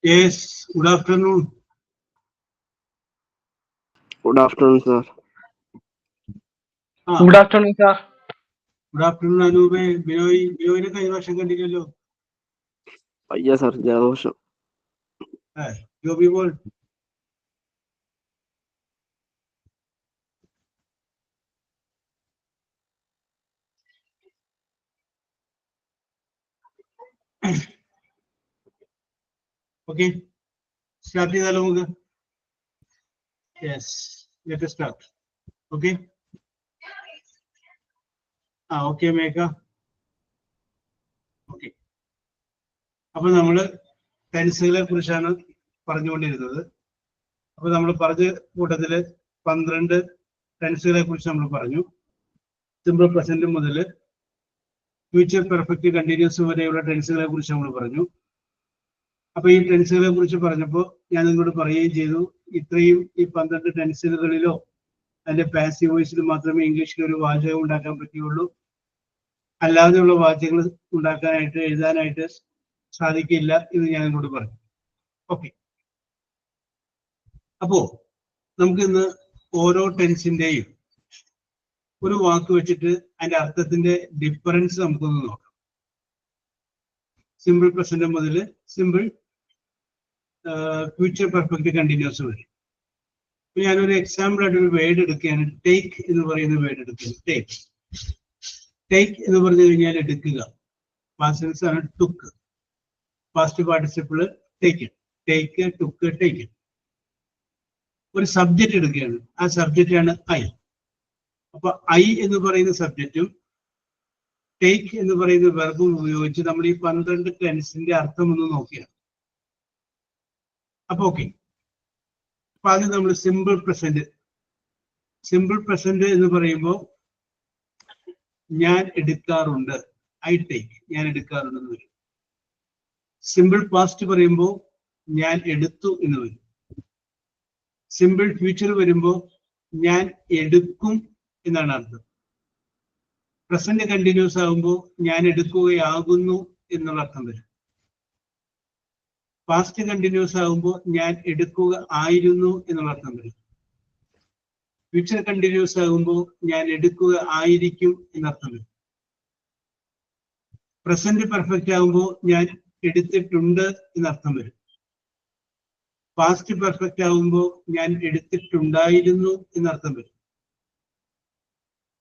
Yes, good afternoon. Good afternoon, sir. Good afternoon, sir. Good afternoon, Anube. ബിനോയിനെ കഴിഞ്ഞ വർഷം കണ്ടില്ലല്ലോ. Yes, sir. ജലദോഷം. Joby Paul. Okay, start ചെയ്താലോ നമുക്ക്. Yes, let us start. Okay. Okay, മേഘ. Okay. അപ്പൊ നമ്മള് ടെൻസുകളെ കുറിച്ചാണ് പറഞ്ഞുകൊണ്ടിരുന്നത്. അപ്പൊ നമ്മൾ പറഞ്ഞ കൂട്ടത്തില് 12 ടെൻസുകളെ കുറിച്ച് നമ്മൾ പറഞ്ഞു. സിമ്പിൾ പ്രസന്റ് മുതൽ ഫ്യൂച്ചർ പെർഫെക്റ്റ് കണ്ടിന്യൂസ് വരെയുള്ള ടെൻസുകളെ കുറിച്ച് നമ്മൾ പറഞ്ഞു. അപ്പൊ ഈ ടെൻസുകളെ കുറിച്ച് പറഞ്ഞപ്പോൾ ഞാൻ നിങ്ങളോട് പറയുകയും ചെയ്തു, ഇത്രയും ഈ 12 ടെൻസുകളിലോ അതിന്റെ പാസീവ് വോയിസിൽ മാത്രമേ ഇംഗ്ലീഷിൽ ഒരു വാചകം ഉണ്ടാക്കാൻ പറ്റുകയുള്ളൂ. അല്ലാതെയുള്ള വാചകങ്ങൾ ഉണ്ടാക്കാനായിട്ട് എഴുതാനായിട്ട് സാധിക്കില്ല എന്ന് ഞാൻ നിങ്ങളോട് പറഞ്ഞു. ഓക്കെ, അപ്പോ നമുക്ക് ഇന്ന് ഓരോ ടെൻസിന്റെയും ഒരു വാക്ക് വെച്ചിട്ട് അതിന്റെ അർത്ഥത്തിന്റെ ഡിഫറൻസ് നമുക്കൊന്ന് നോക്കാം. സിമ്പിൾ പ്രസന്റ് മുതൽ സിമ്പിൾ ഫ്യൂച്ചർ പെർഫെക്റ്റ് കണ്ടിന്യൂസ് വരെ. ഞാനൊരു എക്സാമ്പിൾ ആയിട്ട് ഒരു വേർഡ് എടുക്കുകയാണ്. ടേക്ക് എന്ന് പറയുന്ന വേർഡ് എടുക്കുകയാണ്. ടേക്ക് ടേക്ക് എന്ന് പറഞ്ഞു കഴിഞ്ഞാൽ എടുക്കുക. പാസ്റ്റ് ടെൻസ് ആണ് took. Past participle take. Take, took, take. ഒരു സബ്ജക്റ്റ് എടുക്കുകയാണ്. ആ സബ്ജക്റ്റ് ആണ് ഐ. അപ്പൊ ഐ എന്ന് പറയുന്ന സബ്ജക്റ്റും ടേക്ക് എന്ന് പറയുന്ന വെർബും ഉപയോഗിച്ച് നമ്മൾ ഈ 12 ടെൻസിന്റെ അർത്ഥം ഒന്ന് നോക്കിയാണ്. അപ്പൊ ഓക്കെ, അപ്പൊ ആദ്യം നമ്മൾ സിമ്പിൾ പ്രസന്റ്. സിമ്പിൾ പ്രസന്റ് എന്ന് പറയുമ്പോൾ ഞാൻ എടുക്കാറുണ്ട്. ഐ ടേക്ക്, ഞാൻ എടുക്കാറുണ്ടെന്ന് വരും. സിമ്പിൾ പാസ്റ്റ് പറയുമ്പോൾ ഞാൻ എടുത്തു എന്ന് വരും. സിമ്പിൾ ഫ്യൂച്ചർ വരുമ്പോൾ ഞാൻ എടുക്കും എന്നാണ് അർത്ഥം. പ്രസന്റ് കണ്ടിന്യൂസ് ആകുമ്പോൾ ഞാൻ എടുക്കുകയാകുന്നു എന്നുള്ള അർത്ഥം വരും. പാസ്റ്റ് കണ്ടിന്യൂസ് ആകുമ്പോൾ ഞാൻ എടുക്കുക ആയിരുന്നു എന്നുള്ള അർത്ഥം വരും. ഫ്യൂച്ചർ കണ്ടിന്യൂസ് ആകുമ്പോൾ ഞാൻ എടുക്കുക ആയിരിക്കും എന്നർത്ഥം വരും. പ്രസന്റ് പെർഫെക്റ്റ് ആകുമ്പോൾ ഞാൻ എടുത്തിട്ടുണ്ട് എന്നർത്ഥം വരും. പാസ്റ്റ് പെർഫെക്റ്റ് ആകുമ്പോൾ ഞാൻ എടുത്തിട്ടുണ്ടായിരുന്നു എന്നർത്ഥം വരും.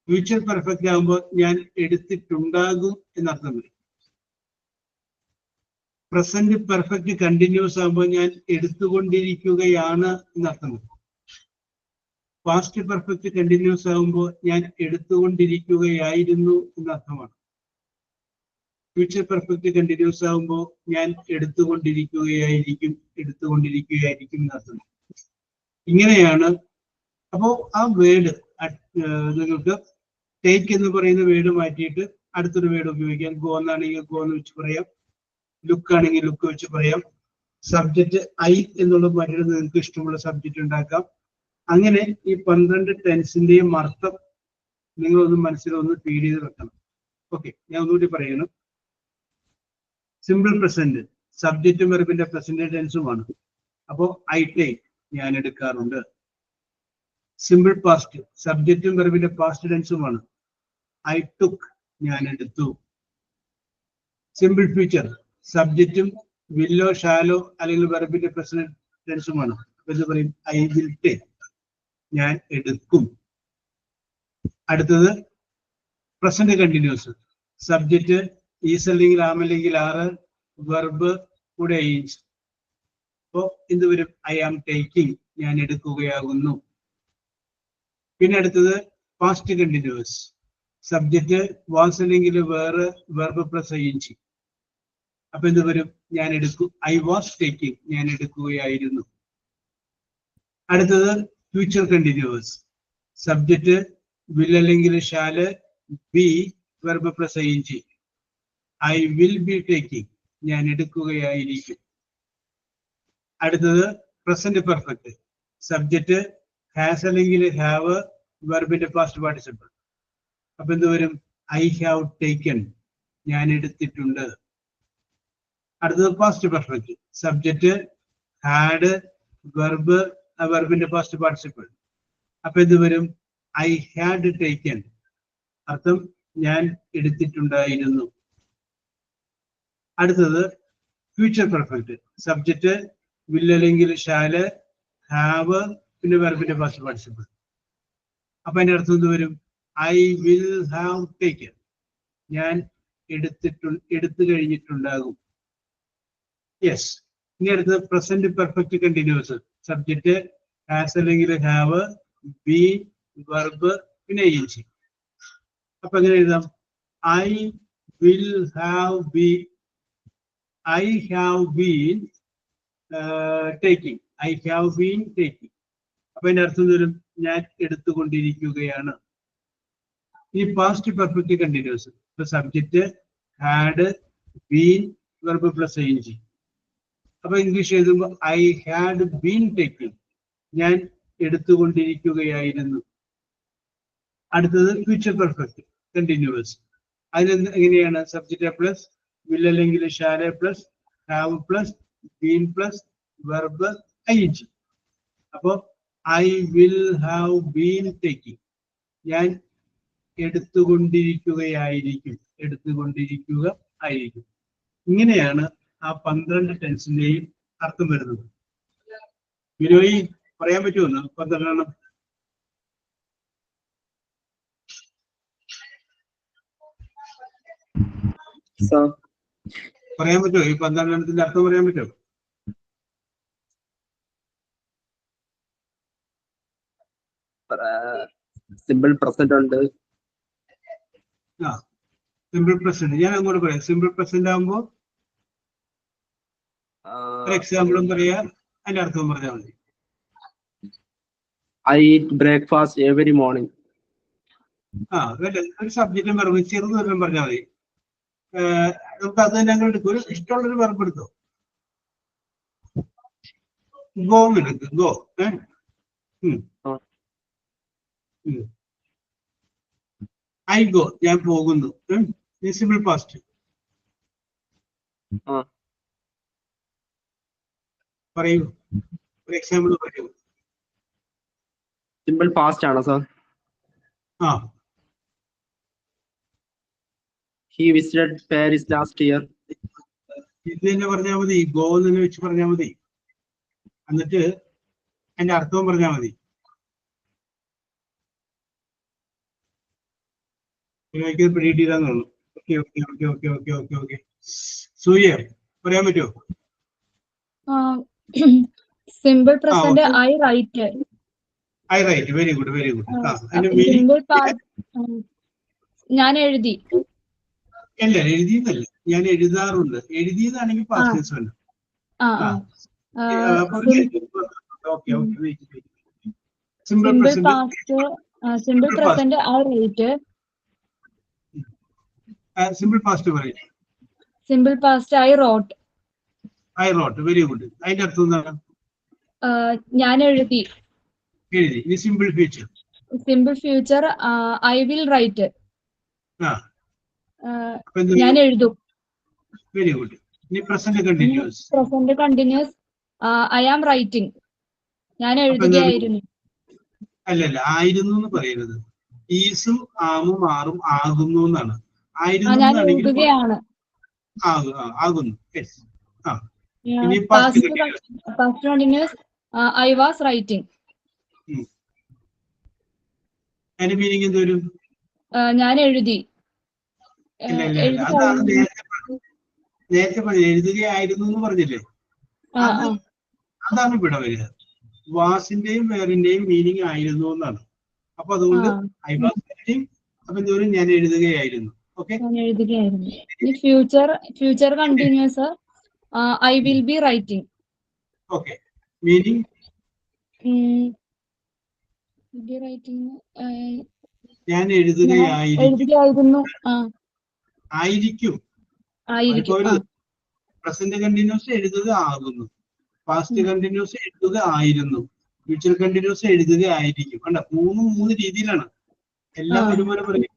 ഫ്യൂച്ചർ പെർഫെക്റ്റ് ആകുമ്പോൾ ഞാൻ എടുത്തിട്ടുണ്ടാകും എന്നർത്ഥം വരും. പ്രസന്റ് പെർഫെക്റ്റ് കണ്ടിന്യൂസ് ആകുമ്പോൾ ഞാൻ എടുത്തുകൊണ്ടിരിക്കുകയാണ് എന്നർത്ഥം വരും. പാസ്റ്റ് പെർഫെക്റ്റ് കണ്ടിന്യൂസ് ആകുമ്പോൾ ഞാൻ എടുത്തുകൊണ്ടിരിക്കുകയായിരുന്നു എന്നർത്ഥമാണ്. ഫ്യൂച്ചർ പെർഫെക്റ്റ് കണ്ടിന്യൂസ് ആകുമ്പോൾ ഞാൻ എടുത്തുകൊണ്ടിരിക്കുകയായിരിക്കും എന്നർത്ഥം. ഇങ്ങനെയാണ്. അപ്പോ ആ വേർഡ് നിങ്ങൾക്ക് ടേക്ക് എന്ന് പറയുന്ന വേർഡ് മാറ്റിയിട്ട് അടുത്തൊരു വേർഡ് ഉപയോഗിക്കാം. ഗോ എന്നാണെങ്കിൽ ഗോ എന്ന് വെച്ച് പറയാം. ലുക്ക് ആണെങ്കിൽ ലുക്ക് വെച്ച് പറയാം. സബ്ജക്റ്റ് ഐ എന്നുള്ളത് മാറ്റിയിട്ട് നിങ്ങൾക്ക് ഇഷ്ടമുള്ള സബ്ജക്റ്റ് ഉണ്ടാക്കാം. അങ്ങനെ ഈ 12 ടെൻസിന്റെയും അർത്ഥം നിങ്ങളൊന്ന് മനസ്സിലൊന്ന് ഫീഡ് ചെയ്ത് വെക്കണം. ഓക്കെ, ഞാൻ ഒന്നുകൂടി പറയണം. സിമ്പിൾ പ്രസന്റ് സബ്ജക്റ്റും വെർബിന്റെ പ്രസന്റ് ടെൻസുമാണ്. അപ്പോ ഐ ടേക്ക്, ഞാൻ എടുക്കാറുണ്ട്. സിമ്പിൾ പാസ്റ്റ് സബ്ജക്റ്റും വെർബിന്റെ പാസ്റ്റ് ടെൻസുമാണ്. ഐ ടുക്ക്, ഞാൻ എടുത്തു. സിമ്പിൾ ഫ്യൂച്ചർ സബ്ജക്റ്റും വില്ലോ, ഷാലോ അല്ലെങ്കിൽ വെർബിന്റെ പ്രസന്റ് ടെൻസുമാണ്. എന്ന് പറയും ഐ വിൽ ടേക്ക്, ഞാൻ എടുക്കും. അടുത്തത് പ്രസന്റ് കണ്ടിന്യൂസ് സബ്ജക്റ്റ് ഈസ് അല്ലെങ്കിൽ ആം അല്ലെങ്കിൽ ആറ്, വെർബ് കൂടെ ഈസ്. അപ്പോ എന്ത് വരും? ഐ ആം ടേക്കിംഗ്, ഞാൻ എടുക്കുകയാകുന്നു. പിന്നെ അടുത്തത് പാസ്റ്റ് കണ്ടിന്യൂസ് സബ്ജക്റ്റ് വാസ് അല്ലെങ്കിൽ വേറെ, വെർബ് പ്ലസ് ing. അപ്പൊ എന്ത് വരും? ഞാൻ എടുക്കും. ഐ വാസ് ടേക്കിംഗ്, ഞാൻ എടുക്കുകയായിരുന്നു. അടുത്തത് ഫ്യൂച്ചർ കണ്ടിന്യൂസ് സബ്ജക്റ്റ് വിൽ അല്ലെങ്കിൽ shall, be, verb plus ing. I will be taking, ഞാൻ എടുക്കുകയായിരിക്കും. അടുത്തത് പ്രസന്റ് പെർഫെക്റ്റ്. സബ്ജക്റ്റ് ഹാസ് അല്ലെങ്കിൽ ഹാവ്, വെർബിന്റെ പാസ്റ്റ് പാർട്ടിസിപ്പിൾ. അപ്പൊ എന്ത് വരും? ഐ ഹാവ് ടേക്കൺ, ഞാൻ എടുത്തിട്ടുണ്ട്. അടുത്തത് past perfect. Subject had, verb, വെർബിന്റെ പാസ്റ്റ് പാർട്ടിസിപ്പിൾ. അപ്പൊ എന്ത് വരും? ഐ ഹാഡ് ടേക്കൺ, അർത്ഥം ഞാൻ എടുത്തിട്ടുണ്ടായിരുന്നു. അടുത്തത് ഫ്യൂച്ചർ പെർഫെക്റ്റ്. സബ്ജക്റ്റ് വിൽ അല്ലെങ്കിൽ ഷാല്, ഹാവ്, പിന്നെ വെർബിന്റെ പാസ്റ്റ് പാർട്ടിസിപ്പിൾ. അപ്പൊ അതിന്റെ അർത്ഥം എന്ത് വരും? ഐ വിൽ ഹാവ് ടേക്കൺ, ഞാൻ എടുത്തു കഴിഞ്ഞിട്ടുണ്ടാകും. യെസ്. ഇനി അടുത്തത് present perfect continuous. Subject has അല്ലെങ്കിൽ ഹാവ്, ബീൻ, വെർബ്, പിന്നെ ing. അപ്പൊ എങ്ങനെ എഴുതാം? I will have been, I have been taking, I have been taking. അപ്പൊ അതിന്റെ അർത്ഥം വരും? ഞാൻ എടുത്തുകൊണ്ടിരിക്കുകയാണ്. ഈ പാസ്റ്റ് പെർഫെക്റ്റ് കണ്ടിന്യൂസ്. ഇപ്പൊ subject had, been, verb plus ing. അപ്പൊ ഇംഗ്ലീഷ് എഴുതുമ്പോൾ ഐ ഹാഡ് ബീൻ ടേക്കിംഗ്, ഞാൻ എടുത്തുകൊണ്ടിരിക്കുകയായിരുന്നു. അടുത്തത് ഫ്യൂച്ചർ പെർഫെക്റ്റ് കണ്ടിന്യൂസ്. അതിന് എങ്ങനെയാണ്? സബ്ജക്റ്റ് പ്ലസ് വിൽ അല്ലെങ്കിൽ ഷാലെ plus have plus been plus verb ing. അപ്പോ I will have been taking, ഞാൻ എടുത്തുകൊണ്ടിരിക്കുകയായിരിക്കും, എടുത്തുകൊണ്ടിരിക്കുക ആയിരിക്കും. ഇങ്ങനെയാണ് ആ 12 ടെൻസിന്റെയും അർത്ഥം വരുന്നത്. വിനോയ് പറയാൻ പറ്റുമോ? 12 പറയാൻ പറ്റുമോ? ഈ 12 അർത്ഥം പറയാൻ പറ്റുമോ? സിമ്പിൾ പ്രസന്റ് ഉണ്ട്. സിമ്പിൾ പ്രസന്റ് ഞാൻ അങ്ങോട്ട് പറയാം. സിമ്പിൾ പ്രസന്റ് ആകുമ്പോ എക്സാമ്പിളും പറയാ, അതിന്റെ അർത്ഥവും പറഞ്ഞാൽ മതി. I eat breakfast every morning. ഒരു സബ്ജക്റ്റും വെറും ചെറുത് വല്ലതും പറഞ്ഞാൽ മതി. നമുക്ക് അത് തന്നെ അങ്ങോട്ട് എടുക്കും. ഒരു ഇഷ്ടമുള്ളൊരു വെറുപ്പ് എടുത്തോ. ഗോ എടുക്ക്, ഗോ. ഐ ഗോ, ഞാൻ പോകുന്നു. Simple past. പറയൂ, ഒരു എക്സാമ്പിൾ പറയൂ. സിമ്പിൾ പാസ്റ്റ് ആണോ sir? He visited Paris last year. ഇത് തന്നെ പറഞ്ഞാൽ മതി. ഗോ എന്ന് വെച്ച് പറഞ്ഞാൽ മതി. എന്നിട്ട് അതിന്റെ അർത്ഥവും പറഞ്ഞാൽ മതി. പ്രീഡ് ചെയ്താന്ന് തോന്നുന്നു. Okay okay okay okay okay okay okay. Surya പറയാൻ പറ്റുമോ? Simple present I write. I write, very good very good. Simple ഞാൻ എഴുതി. അല്ല, എഴുതിയെന്നല്ല, ഞാൻ എഴുതാറുണ്ട്. എഴുതിയതാണെങ്കിൽ പാസ്റ്റ് ടെൻസ് വേണം. Simple present I write. Simple past പറയും. Simple past I wrote. I wrote, very good. അതിന്റെ അർത്ഥം എന്താണ്? ഞാൻ എഴുതി. എഴുതി. ഇനി simple future. Simple future I will write. ഞാൻ എഴുതും. Very good. ഇനി present continuous. Present continuous I am writing. ഞാൻ എഴുതുകയായിരുന്നു. അല്ലല്ല, ആയിരുന്നു എന്ന് പറയരുത്. ഈസും ആമും ആറും ആകുന്നു എന്നാണ്. ഞാൻ എഴുതുകയാണ്. ആകുന്നു. Past continuous I was writing. അതിന്റെ മീനിങ് എന്ത് വരും? ഞാൻ എഴുതി. അതാണ് നേരത്തെ പറഞ്ഞത്. എഴുതുകയായിരുന്നു എന്ന് പറഞ്ഞില്ലേ? അതാണ് ഇവിടെ വരിക. വാസിന്റെയും വേറിന്റെയും മീനിങ് ആയിരുന്നു എന്നാണ്. അപ്പൊ അതുകൊണ്ട് ഐ വാസ് റൈറ്റിംഗ്. അപ്പൊ എന്തോരം ഞാൻ എഴുതുകയായിരുന്നു. Okay, future continuous I will be writing. Okay, meaning ഞാൻ എഴുതുകയായിരുന്നു. ആയിരിക്കും. പ്രസന്റ് കണ്ടിന്യൂസ് എഴുതുക ആകുന്നു. പാസ്റ്റ് കണ്ടിന്യൂസ് എഴുതുക ആയിരുന്നു, ഫ്യൂച്ചർ കണ്ടിന്യൂസ് എഴുതുക ആയിരിക്കും. കണ്ട, മൂന്ന് രീതിയിലാണ് എല്ലാം ഒരുപോലെ പറയും.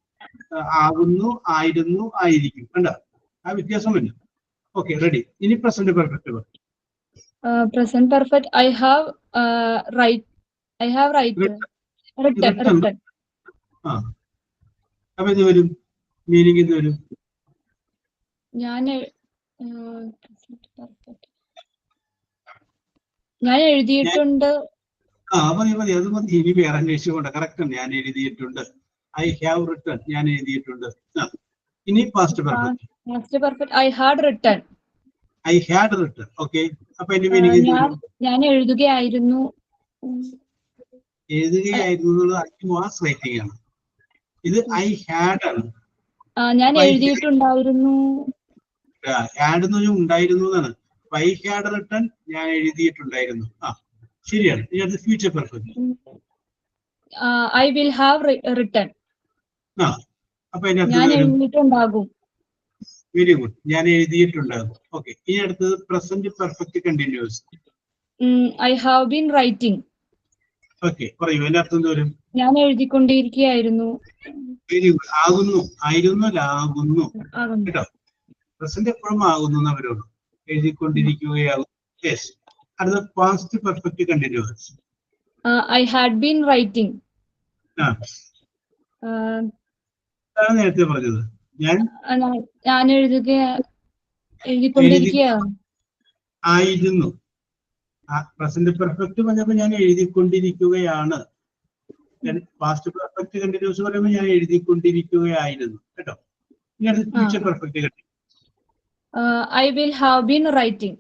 ആകുന്നു, ആയിരുന്നു, ആയിരിക്കും. കണ്ട ആ വ്യത്യാസം വരും. Okay, ready. ഇനി പ്രസന്റ് പെർഫെക്റ്റ് പറയും. Present perfect. I have written. ആ, അപ്പൊ ഇത് വരും, മീനിങ് ഇത് വരും. ഞാൻ എഴുതിയിട്ടുണ്ട്. മതി, അത് മതി. ഇനി വേറെ അന്വേഷിച്ചുകൊണ്ട് കറക്റ്റ് ആണ്. ഞാൻ എഴുതിയിട്ടുണ്ട്. ഐ ഹാവ് റിട്ടൺ, ഞാൻ എഴുതിയിട്ടുണ്ട്. ഇനി past perfect. Past perfect. I had written. I had written. Okay, അപ്പൊ എന്റെ മീനിങ് ഞാൻ എഴുതുകയായിരുന്നു. എഴുതുകയായിരുന്നു എന്നുള്ളത് ഐ വാസ് റൈറ്റിംഗ് ആണ്. ഇത് ഐ ഹാഡ് ആണ്. ഞാൻ എഴുതിയിട്ടുണ്ടായിരുന്നു. ഹാഡ് എന്ന് ഉണ്ടായിരുന്നു എന്നാണ്. ഐ ഹാഡ് റിട്ടൺ, ഞാൻ എഴുതിയിട്ടുണ്ടായിരുന്നു. ശരിയാണ്. ഇനി അടുത്ത future perfect. I will have written. അപ്പൊ ഞാൻ എഴുതിയിട്ടുണ്ടാകും. വെരി ഗുഡ്, ഞാൻ എഴുതിയിട്ടുണ്ടാകും. ഓക്കെ, ഇനി അടുത്തത് present perfect continuous. I have been writing. Okay, പറയൂ, അതിന്റെ അർത്ഥം എന്ത് വരും? ഞാൻ എഴുതിക്കൊണ്ടിരിക്കുകയായിരുന്നു. Very good. ആകുന്നു, ആയിരുന്നു, ആകുന്നു. കേട്ടോ, പ്രസന്റ് എപ്പോഴും ആകുന്നു അവരോട്. എഴുതിക്കൊണ്ടിരിക്കുകയാകും. യെസ്. അടുത്ത past perfect continuous. I had been writing. നേരത്തെ പറഞ്ഞത് ഞാൻ എഴുതിക്കൊണ്ടിരിക്കുകയാണ്. ആയിരുന്നു. പ്രസന്റ് പെർഫെക്റ്റ് പറഞ്ഞപ്പോ ഞാൻ എഴുതിക്കൊണ്ടിരിക്കുകയാണ്. പാസ്റ്റ് പെർഫെക്റ്റ് കണ്ടിന്യൂസ് പറയുമ്പോൾ ഞാൻ എഴുതിക്കൊണ്ടിരിക്കുകയായിരുന്നു. കേട്ടോ, ഇനി അടുത്ത future perfect continuous. I will have been writing.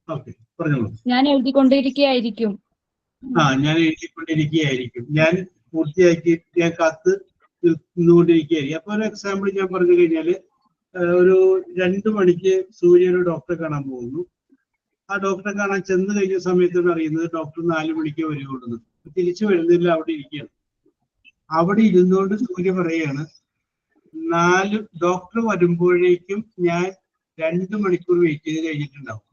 Okay, പറഞ്ഞോളൂ. ഞാൻ എഴുതിക്കൊണ്ടിരിക്കുകയായിരിക്കും. ഞാൻ എഴുതിക്കൊണ്ടിരിക്കുകയായിരിക്കും. ഞാൻ പൂർത്തിയാക്കി, ഞാൻ കാത്ത് നിന്നുകൊണ്ടിരിക്കുകയായിരിക്കും. അപ്പൊ ഒരു എക്സാമ്പിൾ ഞാൻ പറഞ്ഞു കഴിഞ്ഞാല്, ഒരു 2 മണിക്ക് സൂര്യ ഒരു ഡോക്ടറെ കാണാൻ പോകുന്നു. ആ ഡോക്ടറെ കാണാൻ ചെന്ന് കഴിഞ്ഞ സമയത്താണ് അറിയുന്നത് ഡോക്ടർ 4 മണിക്ക് വരുള്ളൂ. തിരിച്ചു വരുന്നില്ല, അവിടെ ഇരിക്കുകയാണ്. അവിടെ ഇരുന്നുകൊണ്ട് സൂര്യ പറയുകയാണ്, ഡോക്ടർ വരുമ്പോഴേക്കും ഞാൻ 2 മണിക്കൂർ വെയിറ്റ് ചെയ്ത് കഴിഞ്ഞിട്ടുണ്ടാവും.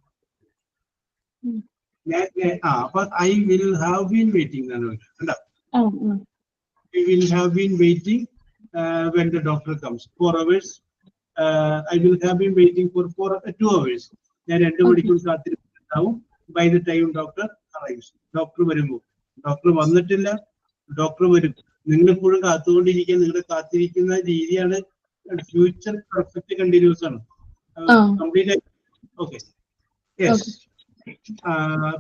അപ്പൊ I will have been waiting എന്നാണ് കണ്ടോ. I will have been waiting when the doctor comes. 4 hours. I will have been waiting for 2 hours. ഞാൻ 2 മണിക്കൂർ കാത്തിരിക്കുന്നുണ്ടാവും. By the time doctor arrives. Doctor വരുമ്പോൾ, ഡോക്ടർ വന്നിട്ടില്ല, ഡോക്ടർ വരും. നിങ്ങൾ ഇപ്പോഴും കാത്തുകൊണ്ടിരിക്കുക. നിങ്ങളുടെ കാത്തിരിക്കുന്ന രീതിയാണ് ഫ്യൂച്ചർ പെർഫെക്റ്റ് കണ്ടിന്യൂസ് ആണ്. കംപ്ലീറ്റ്. Okay, yes.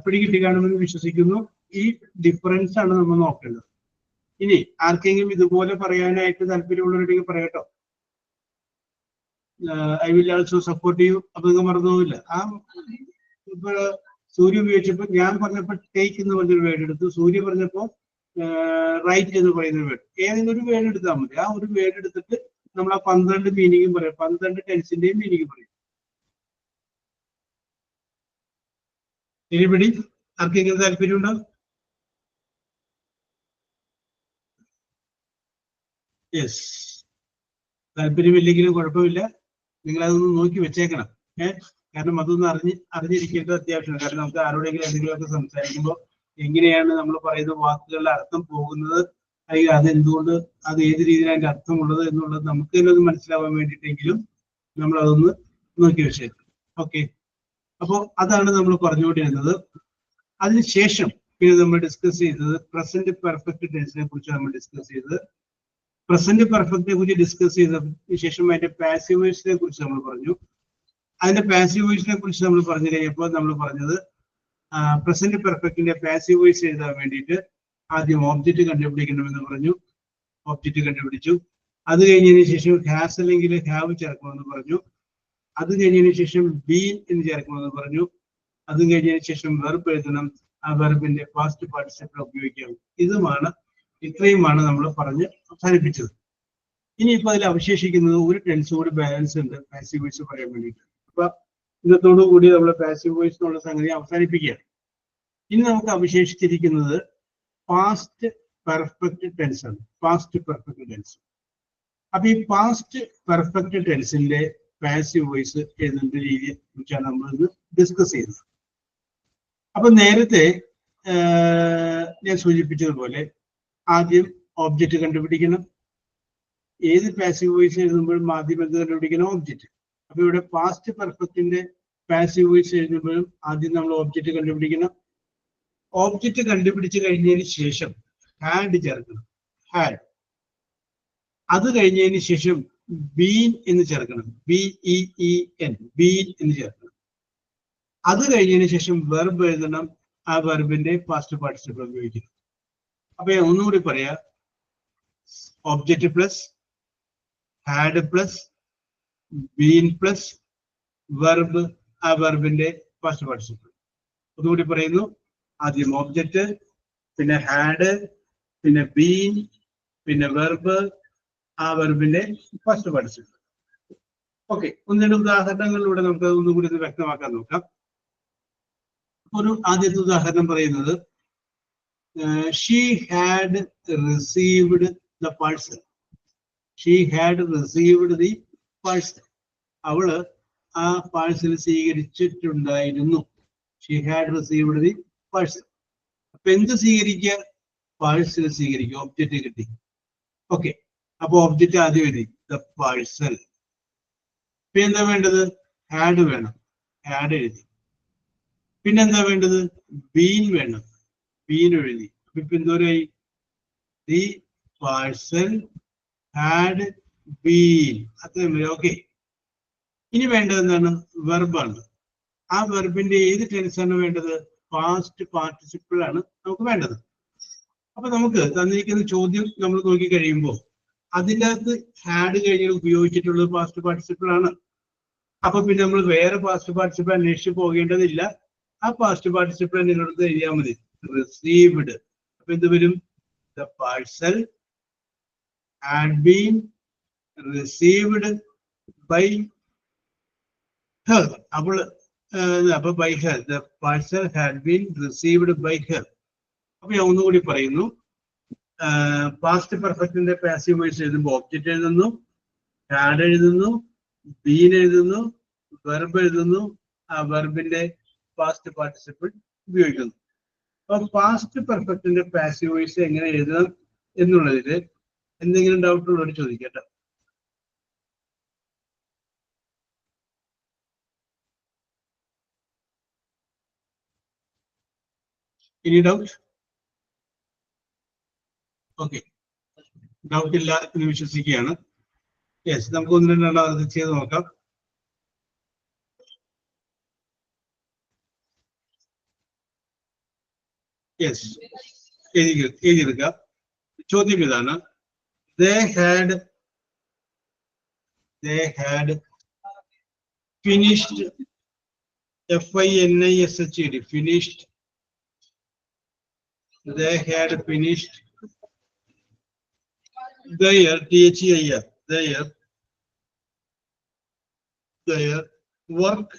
പിടികിട്ടി കാണുമെന്ന് വിശ്വസിക്കുന്നു. ഈ ഡിഫറൻസ് ആണ് നമ്മൾ നോക്കേണ്ടത്. ഇനി ആർക്കെങ്കിലും ഇതുപോലെ പറയാനായിട്ട് താല്പര്യമുള്ളവരുണ്ടെങ്കിൽ പറയട്ടോ. I will also support you. അപ്പൊ നിങ്ങൾ മറന്നുപോകില്ല. ഇപ്പൊ സൂര്യ ഉപയോഗിച്ചപ്പോ ഞാൻ പറഞ്ഞപ്പോ ടേക്ക് എന്ന് പറഞ്ഞൊരു വേർഡ് എടുത്തു. സൂര്യ പറഞ്ഞപ്പോ റൈറ്റ് എന്ന് പറയുന്ന വേർഡ്. ഏതെങ്കിലും ഒരു വേർഡ് എടുത്താൽ മതി. ആ ഒരു വേർഡ് എടുത്തിട്ട് നമ്മൾ ആ 12 മീനിങ്ങും പറയാം. 12 ടെൻസിന്റെയും മീനിങ് പറയും. ഇനിപിടി ആർക്കെങ്കിലും താല്പര്യം ഉണ്ടോ? യെസ്. താല്പര്യമില്ലെങ്കിലും കുഴപ്പമില്ല. നിങ്ങൾ അതൊന്ന് നോക്കി വെച്ചേക്കണം. കാരണം അതൊന്ന് അറിഞ്ഞിരിക്കേണ്ടത് അത്യാവശ്യമാണ്. കാരണം നമുക്ക് ആരോടെങ്കിലും എന്തെങ്കിലുമൊക്കെ സംസാരിക്കുമ്പോൾ എങ്ങനെയാണ് നമ്മൾ പറയുന്ന വാക്കുകളുടെ അർത്ഥം പോകുന്നത്, അല്ലെങ്കിൽ അതെന്തുകൊണ്ട്, അത് ഏത് രീതിയിലാണ് അതിന്റെ അർത്ഥമുള്ളത് എന്നുള്ളത് നമുക്ക് തന്നെ ഒന്ന് മനസ്സിലാവാൻ വേണ്ടിയിട്ടെങ്കിലും നമ്മൾ അതൊന്ന് നോക്കി വെച്ചേക്കണം. ഓക്കെ, അപ്പോൾ അതാണ് നമ്മൾ പറഞ്ഞുകൊണ്ടിരുന്നത്. അതിനുശേഷം പിന്നെ നമ്മൾ ഡിസ്കസ് ചെയ്തത് പ്രസന്റ് പെർഫെക്റ്റ് ടെൻസിനെ കുറിച്ച് നമ്മൾ ഡിസ്കസ് ചെയ്തത്. പ്രസന്റ് പെർഫെക്റ്റിനെ കുറിച്ച് ഡിസ്കസ് ചെയ്തതിനു ശേഷം അതിന്റെ പാസീവ് വോയിസിനെ കുറിച്ച് നമ്മൾ പറഞ്ഞു. അതിന്റെ പാസീവ് വോയിസിനെ കുറിച്ച് നമ്മൾ പറഞ്ഞു കഴിഞ്ഞപ്പോൾ നമ്മൾ പറഞ്ഞത് പ്രസന്റ് പെർഫെക്റ്റിന്റെ പാസീവ് വോയിസ് എഴുതാൻ വേണ്ടിയിട്ട് ആദ്യം ഓബ്ജക്റ്റ് കണ്ടുപിടിക്കണമെന്ന് പറഞ്ഞു. ഓബ്ജക്റ്റ് കണ്ടുപിടിച്ചു. അത് കഴിഞ്ഞതിന് ശേഷം ഹാസ് അല്ലെങ്കിൽ ഹാവ് ചേർക്കണമെന്ന് പറഞ്ഞു. അത് കഴിഞ്ഞതിന് ശേഷം ബീൻ എന്ന് ചേർക്കണമെന്ന് പറഞ്ഞു. അതും കഴിഞ്ഞതിന് ശേഷം വെർബ് എഴുതണം. ആ വെർബിന്റെ പാസ്റ്റ് പാർട്ടിസിപ്പിൾ ഉപയോഗിക്കാം. ഇത്രയുമാണ് നമ്മൾ പറഞ്ഞ് അവസാനിപ്പിച്ചത്. ഇനിയിപ്പോ അതിൽ അവശേഷിക്കുന്നത് ഒരു ടെൻസ് കൂടി ബാലൻസ് ഉണ്ട് പാസീവ് വോയിസ് പറയാൻ വേണ്ടിയിട്ട്. അപ്പൊ ഇന്നത്തോടു കൂടി നമ്മൾ പാസീവ് വോയിസ് എന്നുള്ള സംഗതി അവസാനിപ്പിക്കുകയാണ്. ഇനി നമുക്ക് അവശേഷിച്ചിരിക്കുന്നത് പാസ്റ്റ് പെർഫെക്റ്റ് ടെൻസ് ആണ്. Past perfect tense. അപ്പൊ ഈ പാസ്റ്റ് പെർഫെക്റ്റ് ടെൻസിന്റെ പാസീവ് വോയിസ് എഴുതുന്ന രീതിയെ കുറിച്ചാണ് നമ്മൾ ഇന്ന് ഡിസ്കസ് ചെയ്യുന്നത്. അപ്പൊ നേരത്തെ ഞാൻ സൂചിപ്പിച്ചതുപോലെ ആദ്യം ഒബ്ജക്റ്റ് കണ്ടുപിടിക്കണം. ഏത് പാസീവ് വോയിസ് എഴുതുമ്പോഴും ആദ്യം എന്ത് കണ്ടുപിടിക്കണം? ഒബ്ജക്റ്റ്. അപ്പൊ ഇവിടെ പാസ്റ്റ് പെർഫെക്റ്റിന്റെ പാസീവ് വോയിസ് എഴുതുമ്പോഴും ആദ്യം നമ്മൾ ഒബ്ജക്റ്റ് കണ്ടുപിടിക്കണം. ഒബ്ജക്റ്റ് കണ്ടുപിടിച്ച് കഴിഞ്ഞതിന് ശേഷം ഹാഡ് ചേർക്കണം. ഹാഡ്. അത് കഴിഞ്ഞതിന് ശേഷം ബീൻ എന്ന് ചേർക്കണം. BEEN, ബീൻ എന്ന് ചേർക്കണം. അത് കഴിഞ്ഞതിന് ശേഷം വെർബ് എഴുതണം. ആ വെർബിന്റെ പാസ്റ്റ് പാർട്ടിസിപ്പിൾ ഉപയോഗിക്കണം. അപ്പൊ ഞാൻ ഒന്നുകൂടി പറയാം. Object plus had plus been plus verb, ആ വെർബിന്റെ പാസ്റ്റ് പാർട്ടിസിപ്പിൾ. ഒന്നുകൂടി പറയുന്നു. ആദ്യം ഒബ്ജക്റ്റ്, പിന്നെ ഹാഡ്, പിന്നെ ബീൻ, പിന്നെ വെർബ്, ആ വെർബിന്റെ ഫസ്റ്റ് പാർട്ടിസിപ്പിൾ. ഓക്കെ, ഒന്ന് രണ്ട് ഉദാഹരണങ്ങളിലൂടെ നമുക്ക് ഒന്നുകൂടി ഇത് വ്യക്തമാക്കാൻ നോക്കാം. ഒരു ആദ്യത്തെ ഉദാഹരണം പറയുന്നത് she had received the parcel. She had received the parcel. അവള് ആ പാഴ്സൽ സ്വീകരിച്ചിട്ടുണ്ടായിരുന്നു. She had received the parcel. അപ്പൊ എന്ത് സ്വീകരിക്കുക? പാഴ്സൽ സ്വീകരിക്കുക. ഒബ്ജക്റ്റ് കിട്ടി. ഓക്കെ, അപ്പൊ ഒബ്ജക്റ്റ് ആദ്യം എഴുതി ദ പാഴ്സൽ. പിന്നെ എന്താ വേണ്ടത്? ഹാഡ് വേണം. ഹാഡ് എഴുതി. പിന്നെന്താ വേണ്ടത്? ബീൻ വേണം. ബീൻ എഴുതി. അപ്പൊ ഇപ്പൊ എന്തോരായി? The parcel had been. അത്രയും വരെ. ഓക്കെ, ഇനി വേണ്ടത് എന്താണ്? വെർബാണ്. ആ വെർബിന്റെ ഏത് ടെൻസാണ് വേണ്ടത്? പാസ്റ്റ് പാർട്ടിസിപ്പിൾ ആണ് നമുക്ക് വേണ്ടത്. അപ്പൊ നമുക്ക് തന്നിരിക്കുന്ന ചോദ്യം നമ്മൾ നോക്കി കഴിയുമ്പോൾ അതിൻ്റെ അകത്ത് ഹാഡ് കഴിഞ്ഞ് ഉപയോഗിച്ചിട്ടുള്ളത് പാസ്റ്റ് പാർട്ടിസിപ്പിൾ ആണ്. അപ്പൊ പിന്നെ നമ്മൾ വേറെ പാസ്റ്റ് പാർട്ടിസിപ്പിൾ അന്വേഷിച്ച് പോകേണ്ടതില്ല. ആ പാസ്റ്റ് പാർട്ടിസിപ്പിൾ നിങ്ങളടുത്ത് എഴുതിയാൽ മതി. റിസീവ്ഡ്. അപ്പൊ എന്ത് വരും? The parcel had been received by her. അപ്പൊ by her. The parcel had been received by her. അപ്പൊ ഞാൻ ഒന്നുകൂടി പറയുന്നു. പാസ്റ്റ് പെർഫെക്റ്റിന്റെ പാസീവ് വോയിസ് എഴുതുമ്പോൾ ഒബ്ജക്റ്റ് എഴുതുന്നു, ഹാഡ് എഴുതുന്നു, ബീൻ എഴുതുന്നു, വെർബ് എഴുതുന്നു, ആ വെർബിന്റെ പാസ്റ്റ് പാർട്ടിസിപ്പിൾ ഉപയോഗിക്കുന്നു. അപ്പൊ പാസ്റ്റ് പെർഫെക്റ്റിന്റെ പാസീവ് വോയിസ് എങ്ങനെ എഴുതണം എന്നുള്ളതിൽ എന്തെങ്കിലും ഡൗട്ട് ഉള്ളവർ ചോദിക്കട്ടെ. ഇനി ഡൗട്ട്? ഓക്കെ, ഡൗട്ട് ഇല്ല എന്ന് വിശ്വസിക്കുകയാണ്. യെസ്, നമുക്ക് ഒന്ന് രണ്ടെണ്ണം അത് ചെയ്ത് നോക്കാം. യെസ്, എഴുതിയെടുക്കാം. ചോദ്യം ഇതാണ്. They had finished, FINISHED, finished. They had finished their THEIR, their work.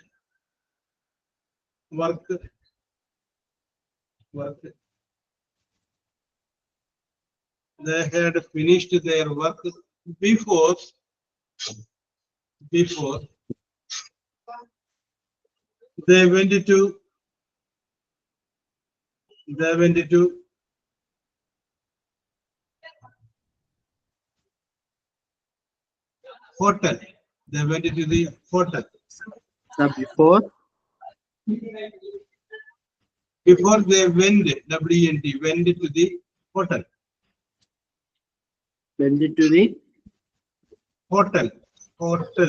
They had finished their work before they went to hotel. They went to the hotel. Before they went, WENT, went to the hotel. went to the hotel.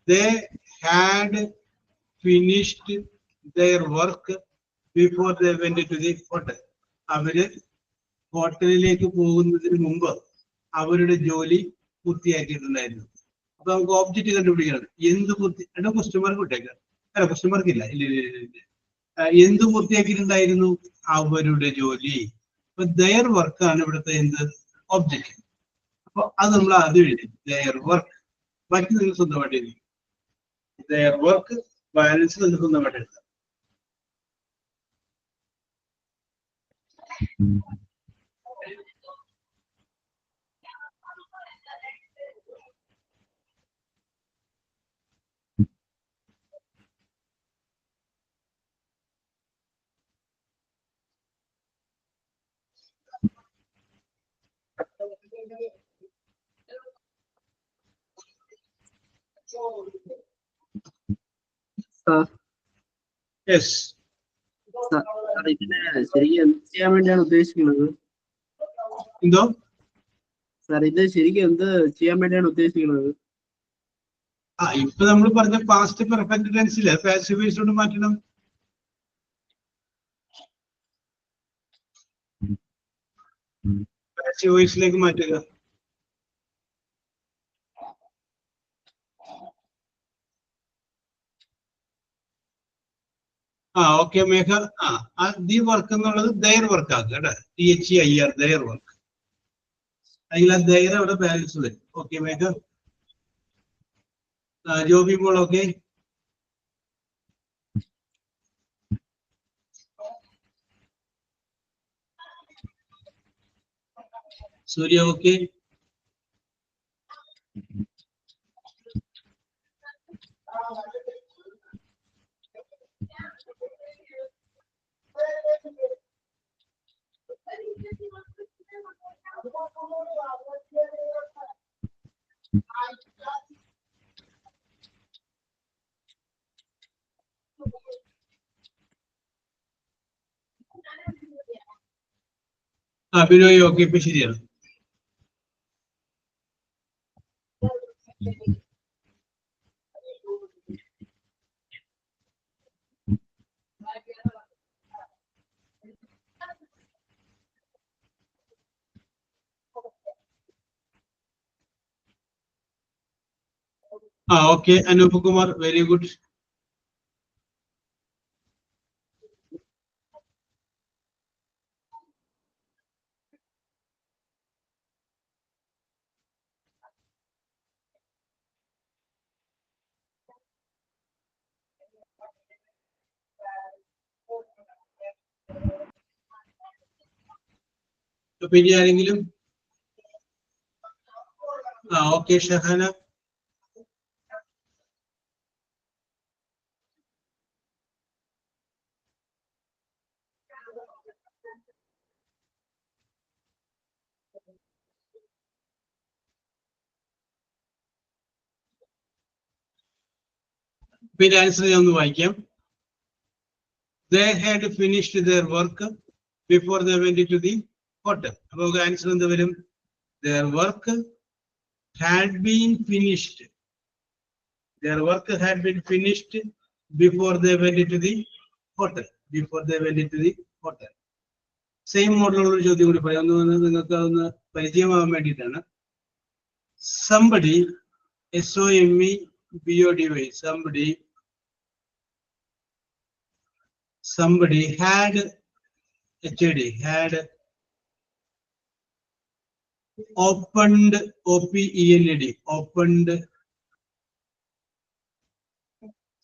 They had finished their work before they went to the hotel. അവര് ഹോട്ടലിലേക്ക് പോകുന്നതിന് മുമ്പ് അവരുടെ ജോലി പൂർത്തിയാക്കിയിട്ടുണ്ടായിരുന്നു. അപ്പൊ നമുക്ക് object കണ്ടുപിടിക്കണം. എന്ത് പൂർത്തി? ക്വസ്റ്റ്യൻ മാർക്ക് വിട്ടേക്കാം. അല്ല, ക്വസ്റ്റ്യൻ മാർക്ക് ഇല്ല. എന്ത് പൂർത്തിയാക്കിയിട്ടുണ്ടായിരുന്നു? അവരുടെ ജോലി. അപ്പൊ ദയർ വർക്കാണ് ഇവിടുത്തെ എന്ത്? ഒബ്ജക്റ്റ്. അപ്പൊ അത് നമ്മൾ ആദ്യം എഴുതി ദയർ വർക്ക്. ബാക്കി നിങ്ങൾ സ്വന്തമായിട്ട് എഴുതി. ദയർ വർക്ക് ബാലൻസ് നിങ്ങൾ സ്വന്തമായിട്ട് എഴുതാം. Sir, Yes. sir, ഇതിനെ ശരിക്കും എന്ത് ചെയ്യാൻ വേണ്ടിയാണ് ഉദ്ദേശിക്കുന്നത്? എന്തോ? സാർ ഇത് ശരിക്കും എന്ത് ചെയ്യാൻ വേണ്ടിയാണ് ഉദ്ദേശിക്കുന്നത്? ഇപ്പൊ നമ്മൾ പറഞ്ഞ പാസ്റ്റ് പെർഫെക്റ്റ് ടെൻസില് പാസീവ് വോയിസിലോട്ട് മാറ്റണം. പാസീവ് വോയിസിലേക്ക് മാറ്റുക. ഓക്കെ മേഘ. ദി വർക്ക് എന്നുള്ളത് ദയർ വർക്ക് ആക്കുക കേട്ടോ. THEIR their work. അല്ലെങ്കിൽ ആ ദയർ അവിടെ ബാലൻസ് വരും. ഓക്കെ മേഘ. ജോബി മോൾ okay. Surya okay. Binoy okay. ഇപ്പൊ ശരിയാണ്. Okay Anoop Kumar very good. പിന്നെ ആരെങ്കിലും? ഓക്കെ ഷഹാന. പിന്നെ ആൻസർ ഞാൻ ഒന്ന് വായിക്കാം. They had finished their work before they went to the hotel. അപ്പൊ ആൻസർ എന്ത് വരും? Their work had been finished. Their work had been finished before they went to the hotel. Before they went to the hotel. Same മോഡലുള്ള ഒരു ചോദ്യം കൂടി പറയാം. നിങ്ങൾക്ക് അതൊന്ന് പരിചയമാകാൻ വേണ്ടിയിട്ടാണ്. Somebody, SOMEBODY, somebody had opened, OPEND, opened.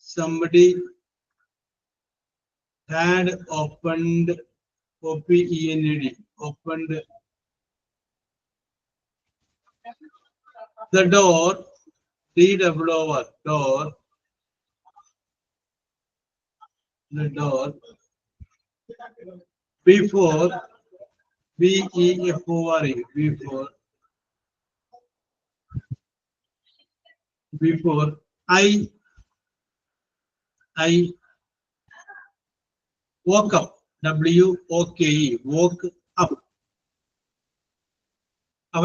Somebody had opened, OPEND, opened the door, DOOR, door, the door before, BEFORE, before I woke up, WOKE, woke up. അവ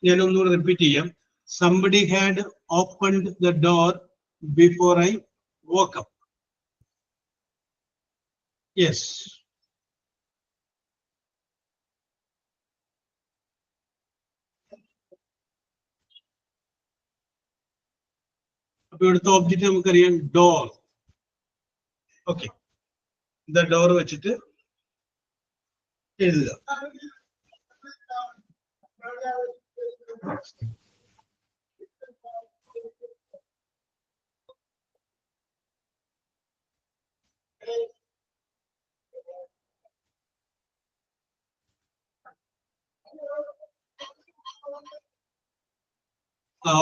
ഞാനൊന്നുകൂടെ repeat ചെയ്യാം. Somebody had opened the door before I woke up. Yes. അപ്പൊ ഇവിടുത്തെ object നമുക്കറിയാം door. Okay, the door വെച്ചിട്ട് എഴുതുക.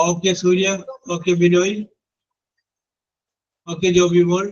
Okay Surya, okay Binoy, okay Joby മോൾ.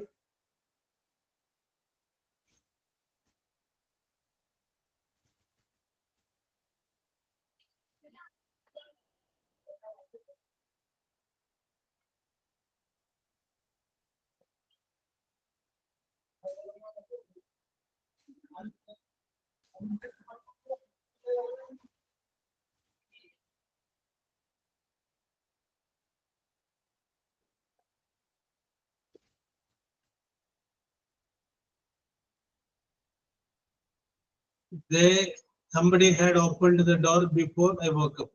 somebody had opened the door before I woke up.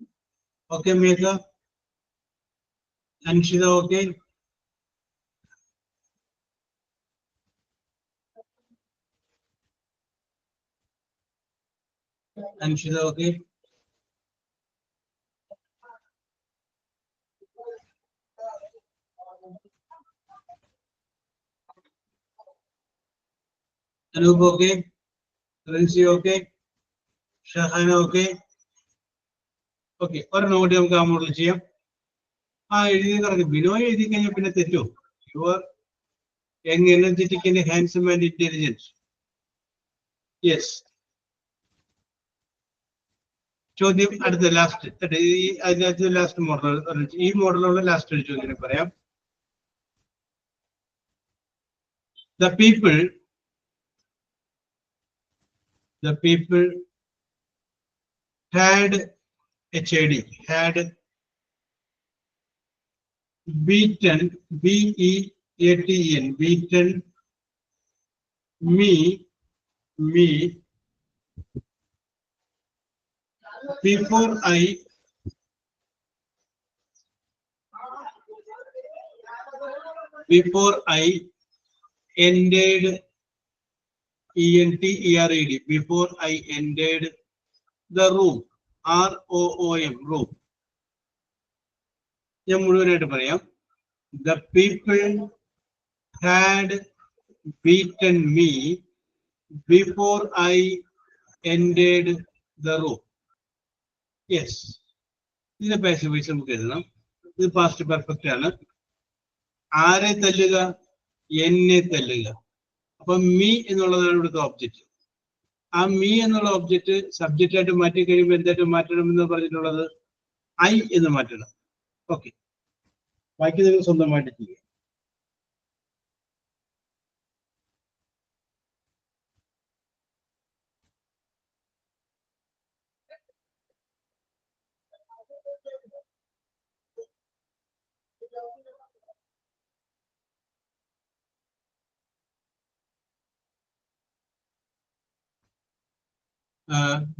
Okay, Megha? Anshida, okay? Anshida, okay? Anup, okay? Rinsi, okay? Shahana, okay? Okay, ഒരു not നമുക്ക് ആ model ചെയ്യാം. ആ എഴുതി കിടക്കും. ബിനോയ് എഴുതി കഴിഞ്ഞാൽ പിന്നെ തെറ്റോ? Your young energetic and handsome and intelligence. Yes. ചോദ്യം അടുത്ത ലാസ്റ്റ്. അതിനകത്ത് ലാസ്റ്റ് മോഡൽ, ഈ മോഡലുള്ള ലാസ്റ്റ് ഒരു ചോദ്യം പറയാം. The people had HAD, had beaten, BEATN, beaten me before I ended ENTERED, before I ended the room, ROOM, room. ഞാൻ മുഴുവനായിട്ട് പറയാം. The people had beaten me before I ended the room. Yes. ഇതിന്റെ passive voice നമുക്ക് എഴുതണം. ഇത് past perfect ആണ്. ആരെ തല്ലുക? എന്നെ തല്ലുക. അപ്പൊ മീ എന്നുള്ളതാണ് ഇവിടുത്തെ ഒബ്ജക്റ്റ്. ആ മീ എന്നുള്ള ഒബ്ജക്റ്റ് സബ്ജക്റ്റ് ആയിട്ട് മാറ്റി കഴിയുമ്പോൾ എന്തായിട്ട് മാറ്റണം എന്ന് പറഞ്ഞിട്ടുള്ളത് ഐ എന്ന് മാറ്റണം. ഓക്കെ, ബാക്കി നിങ്ങൾ സ്വന്തമായിട്ട് ചെയ്യുക.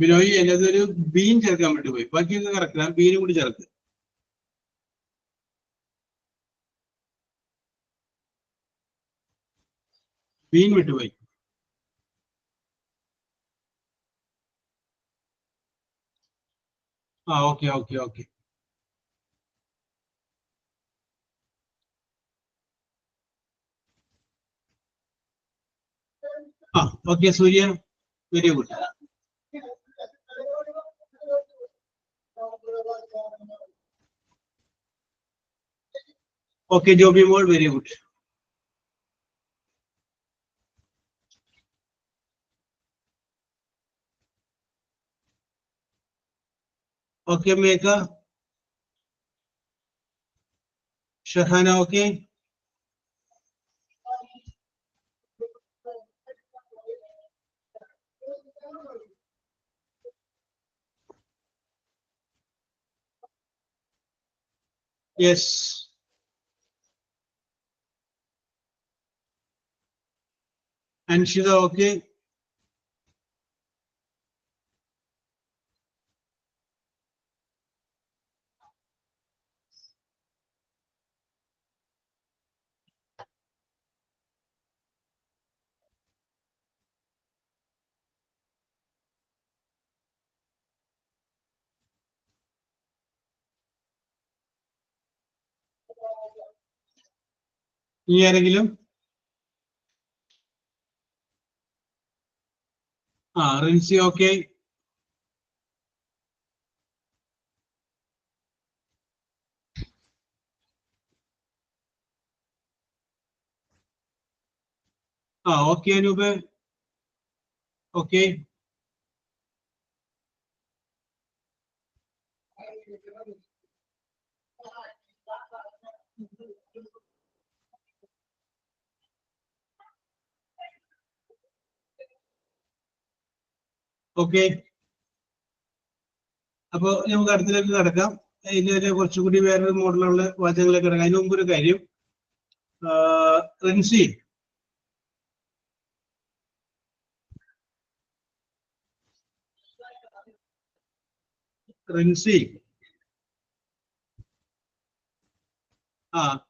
ബിനോയ് എന്നതൊരു ബീൻ ചേർക്കാൻ വേണ്ടി പോയി. ബാക്കിയൊക്കെ കറക്റ്റ്, ബീനും കൂടി ചേർക്ക്. ബീൻ വിട്ടുപോയി. Okay okay okay. Okay Surya, very good. Okay Joby മോൾ, very good. Okay Megha. Shahana, okay. Yes. Anshitha, okay. ഇനി ആരെങ്കിലും? Rincy, okay. Okay Anoop, okay. Okay, അപ്പൊ നമുക്ക് അടുത്തിലേക്ക് കടക്കാം. ഇതിലെ കുറച്ചുകൂടി വേറൊരു മോഡലുള്ള വാചകങ്ങളിലേക്ക് കിടക്കാം. അതിന് മുമ്പ് ഒരു കാര്യം, റിൻസി, റിൻസി.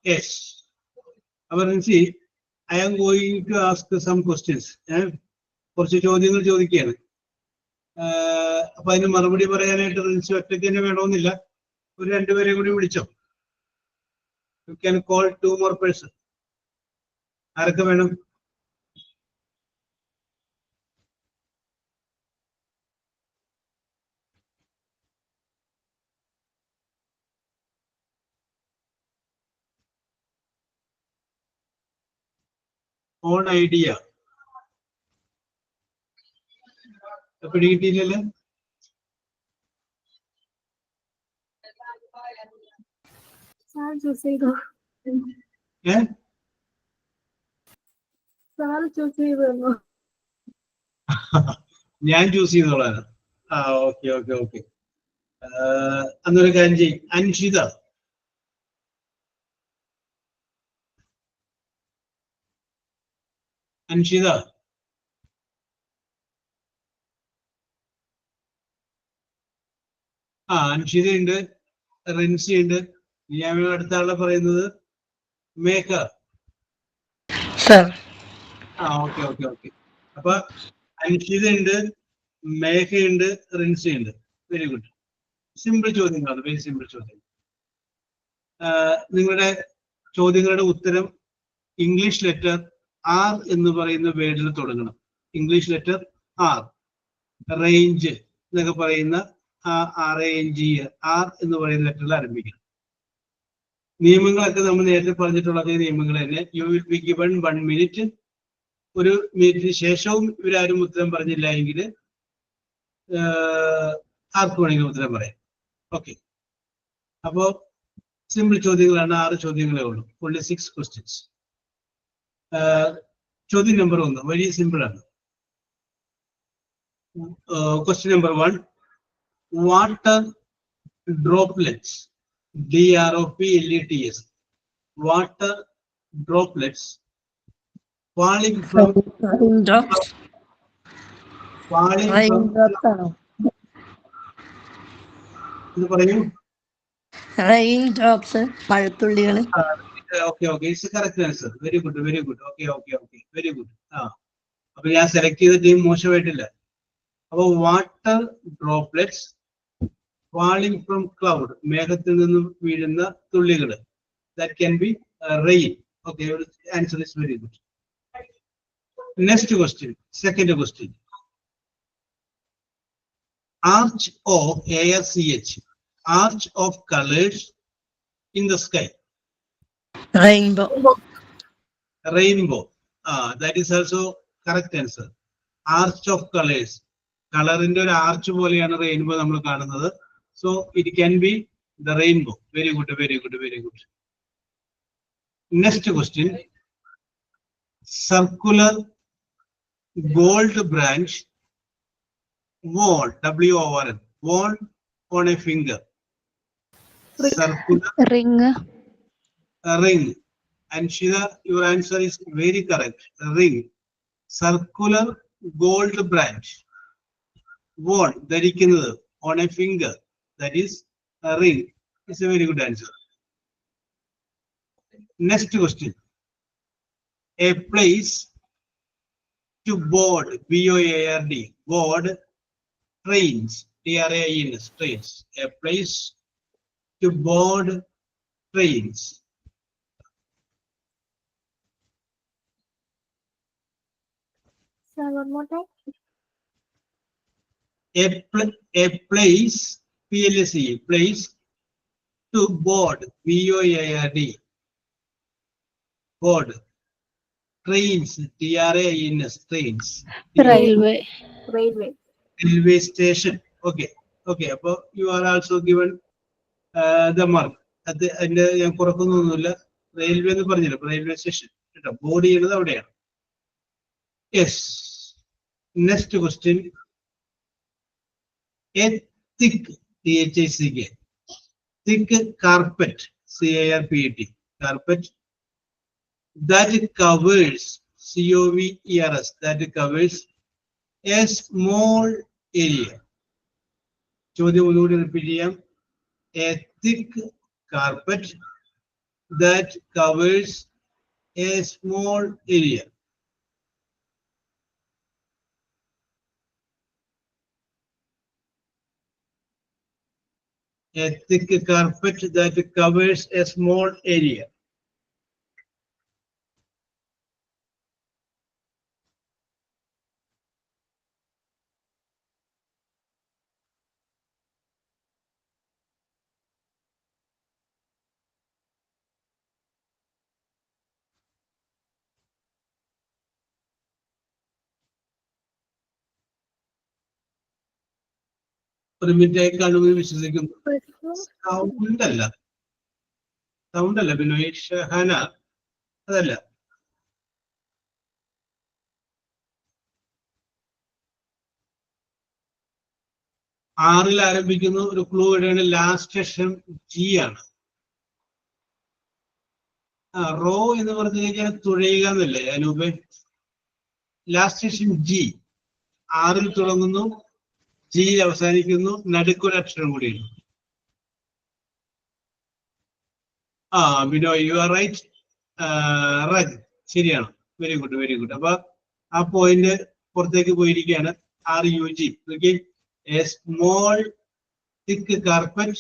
Yes. അപ്പൊ Rincy, I am going to ask some questions. ഞാൻ കുറച്ച് ചോദ്യങ്ങൾ ചോദിക്കുകയാണ്. അപ്പൊ അതിന് മറുപടി പറയാനായിട്ട് റിൻസി ഒറ്റയ്ക്ക് തന്നെ വേണമെന്നില്ല, ഒരു രണ്ടുപേരെയും കൂടി വിളിച്ചോ. You can call 2 more person. ആരൊക്കെ വേണം? ഓൺ ഐഡിയ പിടികിട്ടിയില്ലല്ലോ. ഞാൻ ചൂസ് ചെയ്തോളാണ്. Okay okay okay. അന്നൊരു കാര്യം ചെയ്യും. അൻഷിത. അൻഷിത, അൻഷിത ഉണ്ട്, റിൻസി ഉണ്ട്. ഞാൻ അടുത്ത ആളെ പറയുന്നത് മേഘ. Okay okay okay. അപ്പൊ അൻഷിത ഉണ്ട്, മേഘയുണ്ട്, റിൻസി ഉണ്ട്. Very good. സിമ്പിൾ ചോദ്യങ്ങളാണ്, വെരി സിമ്പിൾ ചോദ്യം. നിങ്ങളുടെ ചോദ്യങ്ങളുടെ ഉത്തരം ഇംഗ്ലീഷ് ലെറ്റർ ആർ എന്ന് പറയുന്ന വേർഡിൽ തുടങ്ങണം. English letter R. റേഞ്ച് എന്നൊക്കെ പറയുന്ന RANGE ആർ എന്ന് പറയുന്ന ലെറ്ററിൽ ആരംഭിക്കണം. നിയമങ്ങളൊക്കെ നമ്മൾ നേരത്തെ പറഞ്ഞിട്ടുള്ള അതേ നിയമങ്ങൾ തന്നെ. You will be given 1 minute. ഒരു മിനിറ്റിന് ശേഷവും ഇവരാരും ഉത്തരം പറഞ്ഞില്ല എങ്കിൽ ആർക്ക് വേണമെങ്കിലും ഉത്തരം പറയാം. ഓക്കെ. അപ്പോ സിമ്പിൾ ചോദ്യങ്ങളാണ്, 6 ചോദ്യങ്ങളേ ഉള്ളൂ. only 6 questions. ചോദ്യം നമ്പർ 1 വളരെ സിമ്പിൾ ആണ്. Question number 1. Water droplets, DROPLETS, water droplets falling from ഇത് പറയൂ. Raindrops, മഴത്തുള്ളികൾ. Okay okay, it's correct answer. Very good very good. Okay okay okay, very good. അപ്പൊ ഞാൻ സെലക്ട് ചെയ്ത ടീം മോശമായിട്ടില്ല. അപ്പൊ water droplets falling from cloud, മേഘത്തിൽ നിന്നും വീഴുന്ന തുള്ളികൾ. That can be rain. Okay, answer is very good. Next question, second question. Arch of ARCH, arch of colors in the sky. Rainbow. Rainbow. That is also correct answer. Arch of colors. കളറിന്റെ ഒരു arch പോലെയാണ് rainbow നമ്മൾ കാണുന്നത്. So it can be the rainbow. Very good very good very good. Next question. Circular gold branch worn, WORN, worn on a finger. Circular Ring. Ring. And Shida, your answer is very correct. Ring. Circular gold branch worn, ധരിക്കുന്നത്, on a finger, that is a ring. It's a very good answer. Next question. A place to board, BOARD, board trains, TRAINS, trains. A place to board trains. Sir, one more time. A place, PLACE, place to board, BOARD, board trains, TRAINS, trains. Railway. Railway. Railway station. Okay, okay. Appo you are also given the mark. അതിന്റെ ഞാൻ കുറക്കുന്നൊന്നുമില്ല. Railway എന്ന് പറഞ്ഞില്ല, railway station കേട്ടോ. Board ചെയ്യുന്നത് അവിടെയാണ്. Yes. Next question. A thick, THICK, thick carpet, CARPET, carpet that covers, COVERS, that covers a small area. ചോദ്യം ഒന്നുകൂടി repeat ചെയ്യാം. A thick carpet that covers A small area. A thick carpet that covers a small area. ഒരു മിനിറ്റായി കാണുമെന്ന് വിശ്വസിക്കുന്നു. Sound അല്ല ബിനോയ്, ഷഹാന അതല്ല. ആറിൽ ആരംഭിക്കുന്നു. ഒരു ക്ലൂ ഇടയാണ്. ലാസ്റ്റ് അക്ഷരം ജി ആണ്. റോ എന്ന് പറഞ്ഞു കഴിഞ്ഞാൽ തുഴയുക എന്നല്ലേ അനൂപേ? ലാസ്റ്റ് അക്ഷരം ജി, ആറിൽ തുടങ്ങുന്നു, ജിയിൽ അവസാനിക്കുന്നു, നടുക്കൊരു അക്ഷരം കൂടിയുണ്ട്. Binoy, you are right. Rug, ശരിയാണ്. Very good, very good. അപ്പൊ ആ പോയിന്റ് പുറത്തേക്ക് പോയിരിക്കുകയാണ്. RUG. A small thick carpet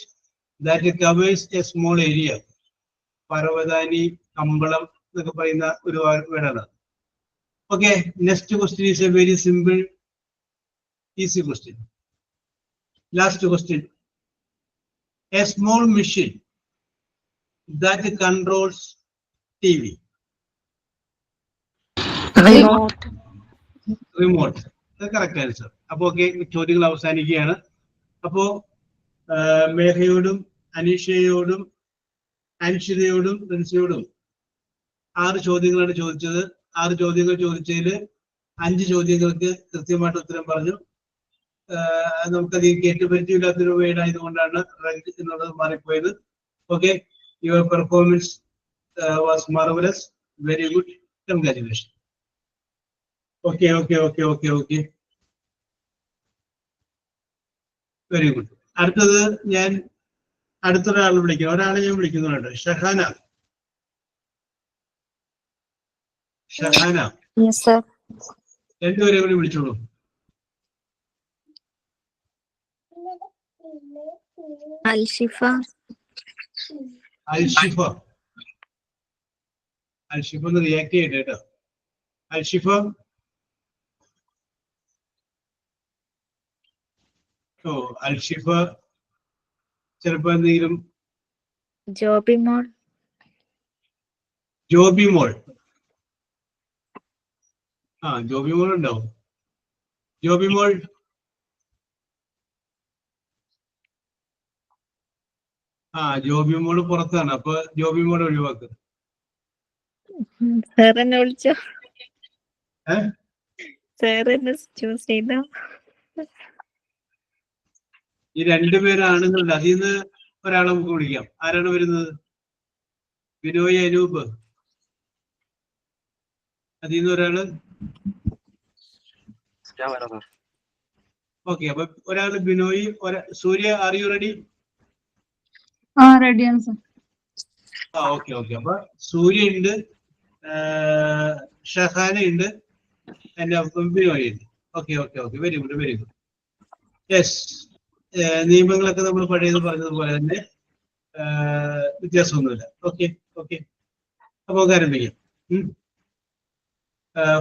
that covers a small area. Parvathani, കമ്പളം എന്നൊക്കെ പറയുന്ന ഒരു വേർഡാണ്. Okay, next question is a very simple, easy question. Last question. A small machine that controls TV. Remote. Correct answer. അപ്പൊ okay, ചോദ്യങ്ങൾ അവസാനിക്കുകയാണ്. അപ്പോ മേഘയോടും അനീഷയോടും അൻഷിതയോടും റിൻസിയോടും 6 ചോദ്യങ്ങളാണ് ചോദിച്ചത്. 6 ചോദ്യങ്ങൾ ചോദിച്ചതിൽ 5 ചോദ്യങ്ങൾക്ക് കൃത്യമായിട്ട് ഉത്തരം പറഞ്ഞു. നമുക്കത് കേട്ടുപരിചയമില്ലാത്തൊരു വേർഡ് ആയതുകൊണ്ടാണ് റഗ് എന്നുള്ളത് മാറിപ്പോയത്. Okay, your performance was marvellous. Very good, congratulation. Okay okay okay okay okay, very good. അടുത്തത് ഞാൻ അടുത്തൊരാൾ വിളിക്കുന്നു. ഒരാളെ ഞാൻ വിളിക്കുന്നുണ്ട്. ഷഹാന. ഷഹാന, രണ്ടുപേരെ കൂടി വിളിച്ചോളൂ. അൽഷിഫ. അൽഷിഫ, അൽഷിഫ ഒന്ന് റിയാക്ട് ചെയ്യട്ടെ കേട്ടോ. അൽഷിഫ. അൽഷിഫ ചിലപ്പോ എന്തെങ്കിലും. ജോബി മോൾ. ജോബി മോൾ. ജോബി മോൾ ഉണ്ടാവും. ജോബി മോൾ. ജോബി മോള് പുറത്താണ്. അപ്പൊ ജോബി മോൾ ഒഴിവാക്കുക. സാർ എന്നെ വിളിച്ചോ? സാർ എന്നെ ചൂസ് ചെയ്തോ? ഈ 2 പേരാണെന്നുണ്ട്. അതിൽ നിന്ന് ഒരാളെ നമുക്ക് വിളിക്കാം. ആരാണ് വരുന്നത്? ബിനോയ്, അനൂപ്. അതിൽ നിന്ന് ഒരാള്. ഓക്കെ, അപ്പൊ ഒരാള് Binoy, Surya. Are you ready? റെഡിയാണ് സർ. Okay okay. അപ്പൊ സൂര്യ ഉണ്ട്, ഷഹാന ഉണ്ട്, എന്റെ ബിനോയ് ഉണ്ട്. Okay okay okay, very good, very good. Yes, നിയമങ്ങളൊക്കെ നമ്മൾ പഴയത് പറഞ്ഞതുപോലെ തന്നെ വ്യത്യാസമൊന്നുമില്ല. ഓക്കെ ഓക്കെ, അപ്പൊ ആരംഭിക്കാം.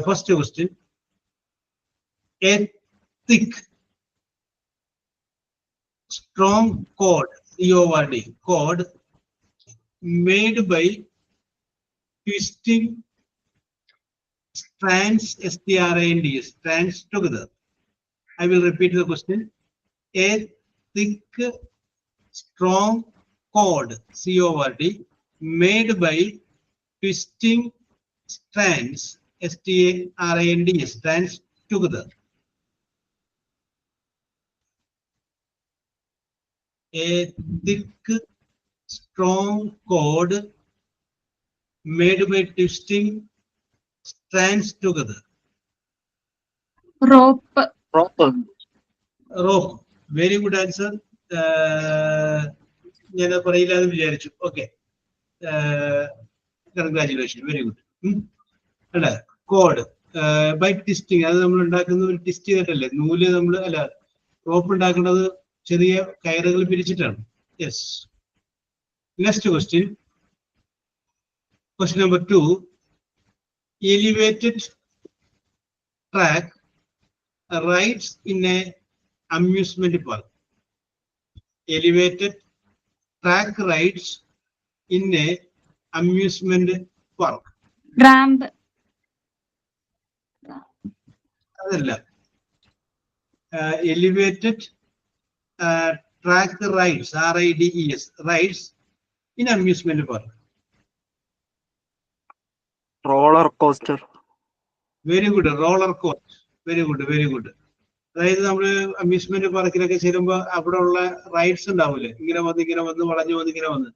First question. A thick strong cord, CORD, cord made by twisting strands, STRANDS, strands together. I will repeat the question. A thick strong cord, CORD, made by twisting strands, STRANDS, strands together. A thick strong cord made by twisting strands together. Rope. Rope. Very good answer. ഞാൻ പറയില്ല എന്ന് വിചാരിച്ചു. Okay, congratulation, very good. അല്ല, code by twisting, അത് നമ്മൾ ഉണ്ടാക്കുന്ന ഒരു twist ചെയ്തിട്ടല്ലേ, നൂല് നമ്മൾ അല്ല റോപ്പ് ഉണ്ടാക്കുന്നത് ചെറിയ കയറുകൾ പിരിച്ചിട്ടാണ്. Yes. Next question, question number 2. Elevated track rides in a amusement park. Elevated track rides in a amusement park. Ramp. അതല്ല, elevated track rides, RIDES, rides in amusement park. Roller coaster. Very good, roller coaster. Very good, very good. അതായത് നമ്മള് amusement പാർക്കിലൊക്കെ ചേരുമ്പോ അവിടെ ഉള്ള rides ഉണ്ടാവൂലേ, ഇങ്ങനെ വന്ന് വളഞ്ഞു വന്ന് ഇങ്ങനെ വന്ന്,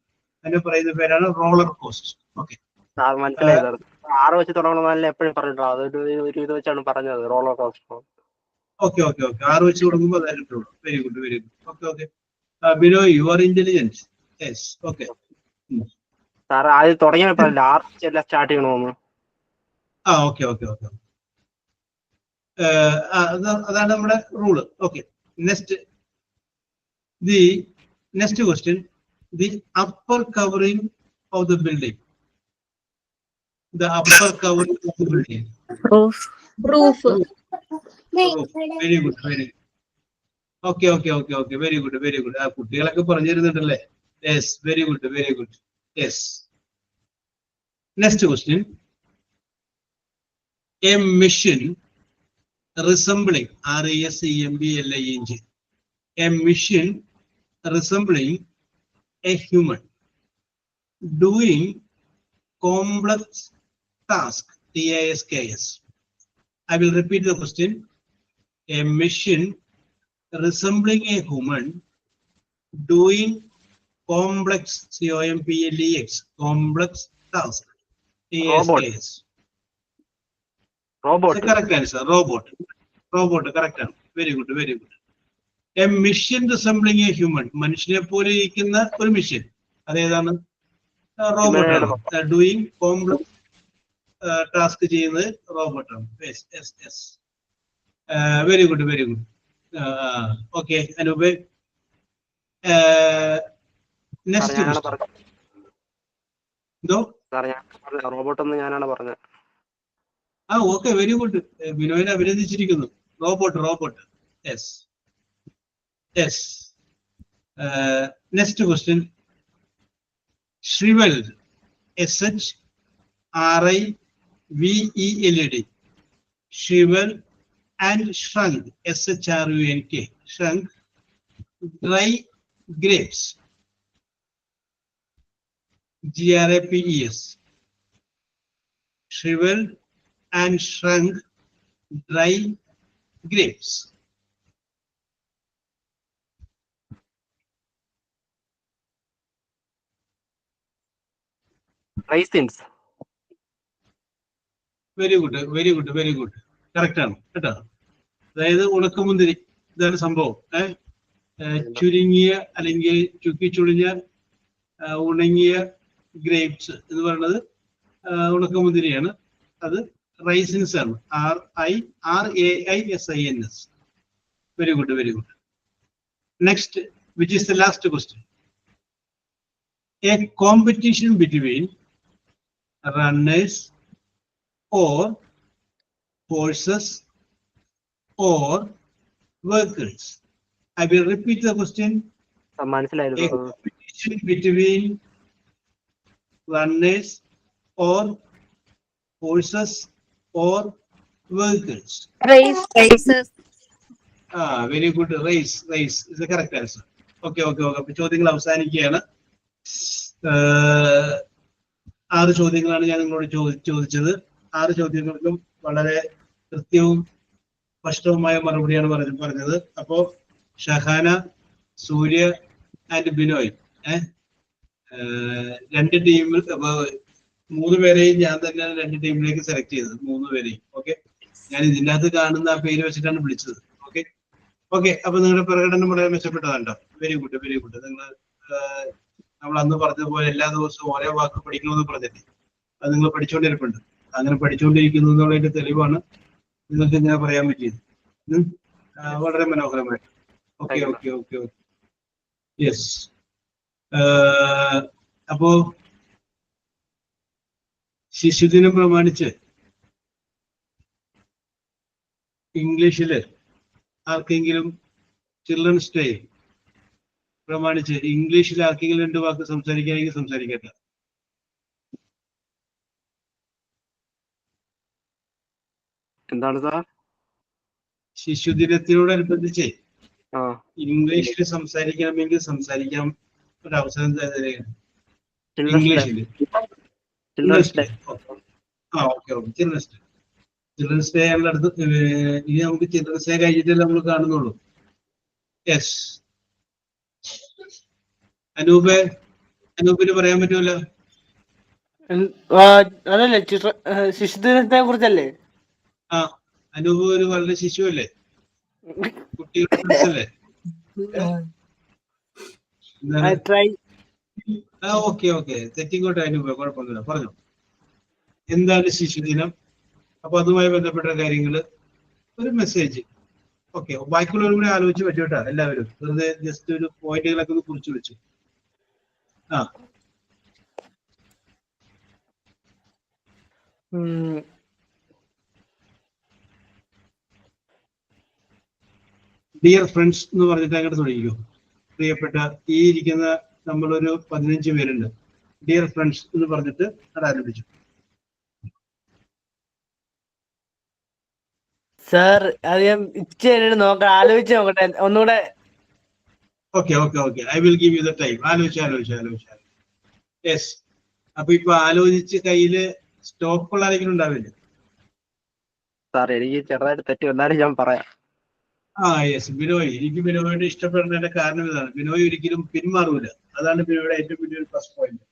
അതിന് പറയുന്ന പേരാണ് റോളർ കോസ്റ്റർ. ഓക്കെ, മനസ്സിലായി സാർ. 6 വെച്ച് തുടങ്ങണമെന്നല്ല എപ്പോഴും പറഞ്ഞിട്ടോ, അതൊരു ഇത് വെച്ചാണ് പറഞ്ഞത് roller coaster. Okay okay okay, 6 വെച്ച് കൊടുക്കുമ്പോൾ അതായിട്ടുള്ളൂ. Very good, very good. Okay okay, Binoy, you are intelligent. Yes. Okay sir, ആദ്യം തുടങ്ങിയ 6 വെച്ചല്ല സ്റ്റാർട്ട് ചെയ്യണമെന്ന്. ഓക്കെ ഓക്കെ ഓക്കെ, അതാണ് നമ്മുടെ rule. Okay, the next question, the upper covering of the building. The upper covering of the building. Roof. Very good, very good. Okay, okay, okay, okay, very good, very good. കുട്ടികളൊക്കെ പറഞ്ഞു തരുന്നുണ്ടല്ലേ. Yes, very good, very good. Yes. Next question. A machine resembling, RESEMBLING, a machine resembling a human doing complex task, TASKS. I will repeat the question. A machine resembling a human doing complex, COMPLEX, complex task, TASKS. Robot. Correct answer. Robot. Correct answer. Very good, very good. A machine resembling a human, മനുഷ്യനെ പോലെ ഇരിക്കുന്ന ഒരു machine, അതേതാണ്? റോബോട്ടാണ്. Doing complex task ചെയ്യുന്നത് റോബോട്ടാണ്. Very good, very good. Okay, Anoop. Next എന്തോ robot എന്ന് ഞാനാണ് പറഞ്ഞത്. Okay, very good. ബിനോയിനെ അഭിനന്ദിച്ചിരിക്കുന്നു. Robot. Yes, yes. Next question, shriveled, SHRIVELED, shriveled and shrunk, SHRUNK, shrunk dry grapes, GRAPES, shriveled and shrunk dry grapes. Raisins. Very good, very good, very good. Correct ആണ് കേട്ടോ. അതായത് ഉണക്കമുന്തിരി, ഇതാണ് സംഭവം. ചുരുങ്ങിയ അല്ലെങ്കിൽ ചുക്കിച്ചുളിഞ്ഞ ഉണങ്ങിയ ഗ്രേപ്സ് എന്ന് പറയുന്നത് ഉണക്കമുന്തിരിയാണ്. അത് റൈസിൻസ് ആണ്, RAISINS. Very good, very good. Next, which is the last question. A competition between runners or horses or workers. I will repeat the question. A competition between runners or horses or workers. Races. Very good. Race is the correct answer. Okay. ചോദ്യങ്ങൾ അവസാനിക്കുകയാണ്. 6 ചോദ്യങ്ങളാണ് ഞാൻ നിങ്ങളോട് ചോദിച്ചത്. 6 ചോദ്യങ്ങൾക്കും വളരെ കൃത്യവും സ്പഷ്ടവുമായ മറുപടിയാണ് പറഞ്ഞത്. അപ്പോ ഷഹാന, സൂര്യ ആൻഡ് ബിനോയ്, 2 ടീമിൽ 3 പേരെയും ഞാൻ തന്നെയാണ് 2 ടീമിലേക്ക് സെലക്ട് ചെയ്തത്. 3 പേരെയും. ഓക്കെ, ഞാൻ ഇതിൻ്റെ അകത്ത് കാണുന്ന ആ പേര് വെച്ചിട്ടാണ് വിളിച്ചത്. ഓക്കെ, ഓക്കെ, അപ്പൊ നിങ്ങളുടെ പ്രകടനം വളരെ മെച്ചപ്പെട്ടതാണ്ടോ? Very good, very good. നിങ്ങൾ നമ്മൾ അന്ന് പറഞ്ഞതുപോലെ എല്ലാ ദിവസവും ഓരോ വാക്ക് പഠിക്കണമെന്ന് പറഞ്ഞില്ലേ, അത് നിങ്ങൾ പഠിച്ചുകൊണ്ടിരിപ്പുണ്ട്. അങ്ങനെ പഠിച്ചുകൊണ്ടിരിക്കുന്നു എന്നുള്ളതിന്റെ തെളിവാണ് നിങ്ങൾക്ക് ഇങ്ങനെ പറയാൻ പറ്റിയത്. വളരെ മനോഹരമായിട്ട്. Okay okay okay okay, yes. അപ്പോ ശിശുദിനം പ്രമാണിച്ച് ഇംഗ്ലീഷില് ആർക്കെങ്കിലും ചിൽഡ്രൻസ് ഡേ പ്രമാണിച്ച് ഇംഗ്ലീഷിൽ ആർക്കെങ്കിലും 2 വാക്ക് സംസാരിക്കുകയാണെങ്കിൽ സംസാരിക്കട്ടെ. എന്താണ് സാർ? ശിശുദിനത്തിനോടനുബന്ധിച്ച് ഇംഗ്ലീഷിൽ സംസാരിക്കണമെങ്കിൽ സംസാരിക്കാം, ഒരു അവസരം തരികയാണ്. ഇംഗ്ലീഷിൽ children's day. Okay okay, children's day. Children's day നമ്മുടെ അടുത്ത് ഇനി നമുക്ക് ചിൽഡ്രൻസ് ഡേ കഴിഞ്ഞിട്ടല്ലേ നമ്മൾ കാണുന്നുള്ളൂ. യെസ്, അനൂപിന് പറയാൻ പറ്റുമല്ലോ. അതല്ലേ ശിശുദിനത്തെ കുറിച്ചല്ലേ? ആ, അനൂപ് ഒരു വളരെ ശിശുവല്ലേ, കുട്ടികളുടെ മനസ്സല്ലേ? ഓക്കെ ഓക്കെ, തെറ്റിക്കോട്ടെ അനൂപ്, കുഴപ്പമൊന്നുമില്ല, പറഞ്ഞു. എന്താണ് ശിശുദിനം? അപ്പൊ അതുമായി ബന്ധപ്പെട്ട കാര്യങ്ങള്, ഒരു മെസ്സേജ്. ഓക്കെ, ബാക്കിയുള്ളവരും കൂടെ ആലോചിച്ച് പറ്റൂട്ടാ. എല്ലാവരും വെറുതെ ജസ്റ്റ് ഒരു പോയിന്റുകളൊക്കെ ഒന്ന് കുറിച്ച് വെച്ചു. ഡിയർ ഫ്രണ്ട്സ് എന്ന് പറഞ്ഞിട്ട് അങ്ങോട്ട് തുടങ്ങിക്കോ. പ്രിയപ്പെട്ട ഈ ഇരിക്കുന്ന നമ്മളൊരു 15 പേരുണ്ട്. ഡിയർ ഫ്രണ്ട്സ് എന്ന് പറഞ്ഞിട്ട് അത് ആരംഭിച്ചു. സാർ അത് ഞാൻ ഇച്ചിരി നോക്കാം, ആലോചിച്ച് നോക്കട്ടെ ഒന്നുകൂടെ. Okay okay okay, I will give you the time. ആലോചിച്ച്. യെസ്. അപ്പൊ ഇപ്പൊ ആലോചിച്ച് കയ്യില് സ്റ്റോക്കുള്ള ആരെങ്കിലും ഉണ്ടാവില്ല? സാർ എനിക്ക് ചെറുതായിട്ട് തെറ്റി വന്നാലും ഞാൻ പറയാം. യെസ്, ബിനോയ്. എനിക്ക് ബിനോയോട് ഇഷ്ടപ്പെടുന്നതിന്റെ കാരണം ഇതാണ്, ബിനോയ് ഒരിക്കലും പിന്മാറൂല. അതാണ് ബിനോയുടെ ഏറ്റവും വലിയൊരു plus point.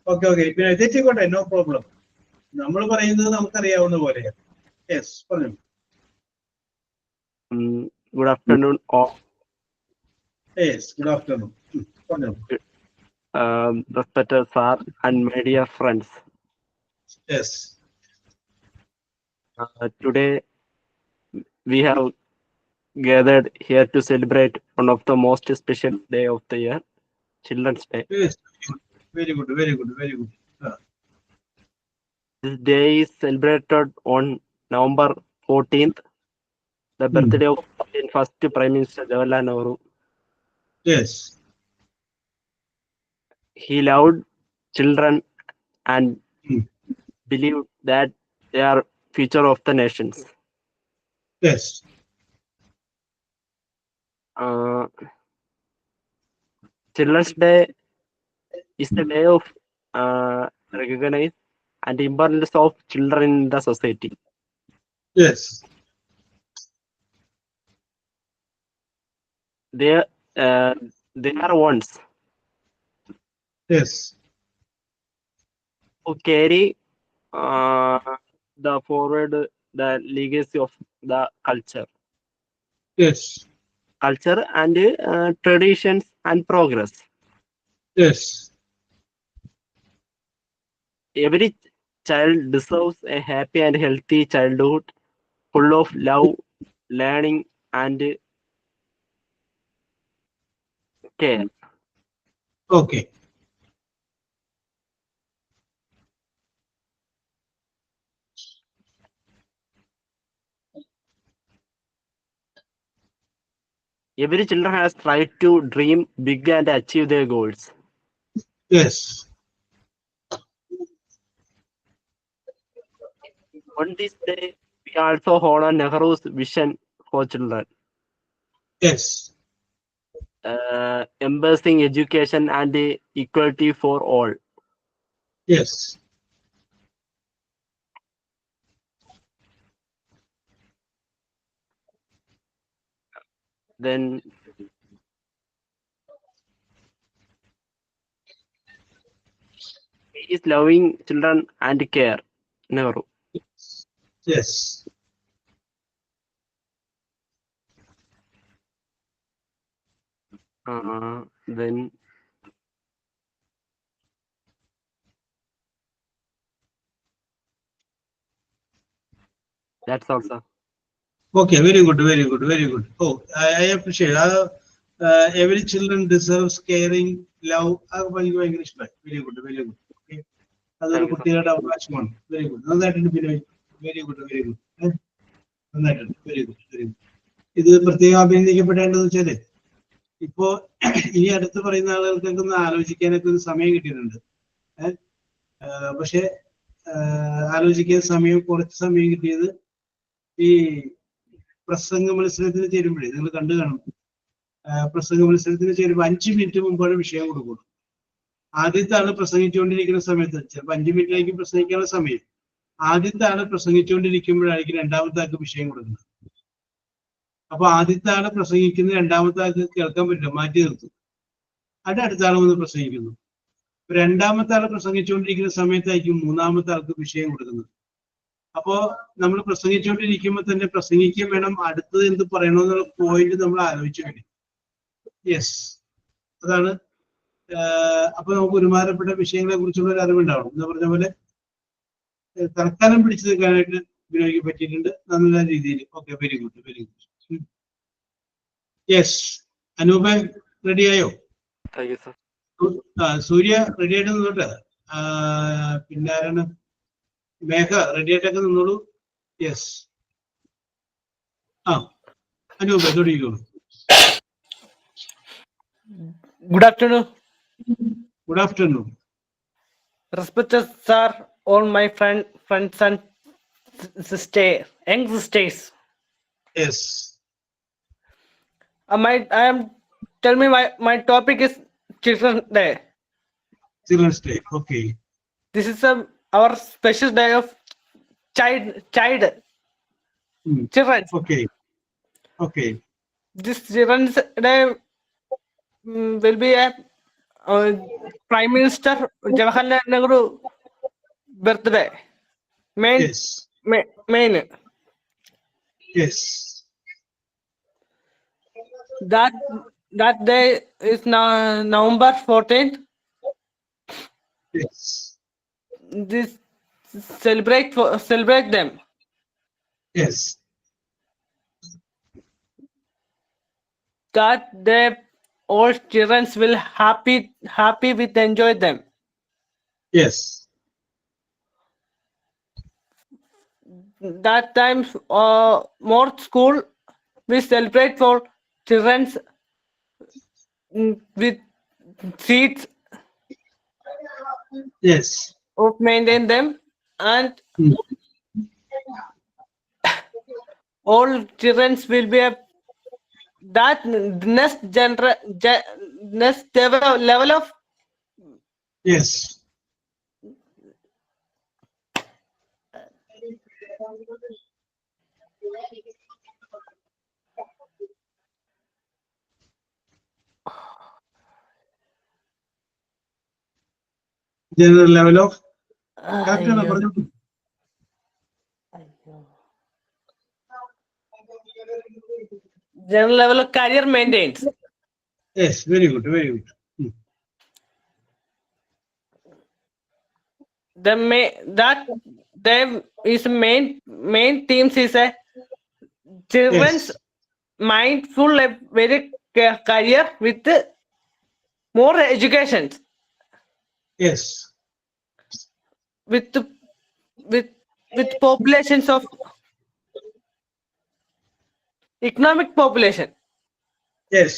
Okay okay, Binoy തെറ്റിക്കോട്ടെ, നോ പ്രോബ്ലം. നമ്മൾ പറയുന്നത് നമുക്കറിയാവുന്ന പോലെയാണ്. യെസ്, പറഞ്ഞു. Good afternoon. Yes, good afternoon. പറഞ്ഞു. Respected sir and my dear friends. Yes. Today we have gathered here to celebrate one of the most special day of the year, Children's Day. Yes. Very good, very good, very good. This day is celebrated on November 14th, the birthday of first Prime Minister Jawaharlal Nehru. Yes. He loved children and believed that they are future of the nations. Yes. Children's Day is the day of recognize and the importance of children in the society. Yes. They are ones. Yes. Who carry the forward the legacy of the culture. Yes. Culture and traditions and progress. Yes. Every child deserves a happy and healthy childhood full of love, learning and care. Okay. Every children has tried to dream big and achieve their goals. Yes. On this day, we also honor Nehru's vision for children. Yes. Embracing education and equality for all. Yes. Then he is loving children and care. Nehru. Yes. Then that's also. Okay, very good, very good, very good. Oh, I appreciate. Every children deserves caring, love. എനിക്ക് ഭയങ്കര ഇഷ്ടമായി. Very good, very good. Okay. അതൊരു Thank you, sir. കുട്ടികളുടെ അവകാശമാണ്. Very good. നന്നായിട്ടുണ്ട് Binoy. Very good, very good. നന്നായിട്ടുണ്ട്. Very good, very good. ഇത് പ്രത്യേകം അഭിനന്ദിക്കപ്പെടേണ്ടതെന്ന് വെച്ചാല് ഇപ്പോ ഇനി അടുത്ത് പറയുന്ന ആളുകൾക്കൊക്കെ ഒന്ന് ആലോചിക്കാനൊക്കെ ഒരു സമയം കിട്ടിയിട്ടുണ്ട്. പക്ഷെ ആലോചിക്കാൻ കുറച്ച് സമയം കിട്ടിയത് ഈ പ്രസംഗ മത്സരത്തിന് ചേരുമ്പോഴേ നിങ്ങൾ കണ്ടു കാണും. പ്രസംഗ മത്സരത്തിന് ചേരുമ്പോൾ 5 മിനിറ്റ് മുമ്പാണ് വിഷയം കൊടുക്കുന്നത്. ആദ്യത്തെ ആള് പ്രസംഗിച്ചുകൊണ്ടിരിക്കുന്ന സമയത്ത് ചിലപ്പോൾ 5 മിനിറ്റിലേക്ക് പ്രസംഗിക്കാനുള്ള സമയം ആദ്യത്തെ ആള് പ്രസംഗിച്ചുകൊണ്ടിരിക്കുമ്പോഴായിരിക്കും രണ്ടാമത്തെ ആൾക്ക് വിഷയം കൊടുക്കുന്നത്. അപ്പൊ ആദ്യത്തെ ആള് പ്രസംഗിക്കുന്നത് രണ്ടാമത്തെ ആൾക്ക് കേൾക്കാൻ പറ്റില്ല, മാറ്റി നിർത്തും. അടുത്ത ആൾ വന്ന് പ്രസംഗിക്കുന്നു. രണ്ടാമത്തെ ആള് പ്രസംഗിച്ചുകൊണ്ടിരിക്കുന്ന സമയത്തായിരിക്കും മൂന്നാമത്തെ ആൾക്ക് വിഷയം കൊടുക്കുന്നത്. അപ്പോ നമ്മൾ പ്രസംഗിച്ചുകൊണ്ടിരിക്കുമ്പോൾ തന്നെ പ്രസംഗിക്കാൻ വേണം, അടുത്തത് എന്ത് പറയണമെന്നുള്ള പോയിന്റ് നമ്മൾ ആലോചിച്ചു കഴിഞ്ഞു. യെസ്, അതാണ്. അപ്പൊ നമുക്ക് ഒരുമാതിരിപ്പെട്ട വിഷയങ്ങളെ കുറിച്ചുള്ള ഒരു അറിവുണ്ടാവണം. എന്ന് പറഞ്ഞ പോലെ തൽക്കാലം പിടിച്ചു നിൽക്കാനായിട്ട് വിനോയ്ക്ക് പറ്റിയിട്ടുണ്ട് നല്ല രീതിയിൽ. Okay, very good, very good. Yes, Anoopa റെഡിയായോ? Thank you, sir. Surya ready ആയിട്ട് നിന്നോട്ടെ. പിന്നെ ആരാണ്? മേഘ റെഡി ആയിട്ടൊക്കെ നിന്നോളൂ. യെസ്. അനൂപ തുടങ്ങിക്കോളൂ. Good afternoon. Good afternoon. Respected sir, all my friends and young sisters. Yes. Tell me my topic is Children's Day. Children's Day. Okay. This is our special day of children. Okay. Okay. This Children's Day will be a Prime Minister Jawaharlal Nehru birthday. Yes. Main. Yes. That day is now November 14th. Yes. This celebrate them. Yes. That day all children will happy with enjoy them. Yes. That time more school we celebrate for children with seats Yes. of maintain them, and all children will be that next level of Yes. General level of general level of career maintains. Yes, very good, very good. That there is main themes is a children's mindful very career with more education. Yes. With populations of economic population. Yes.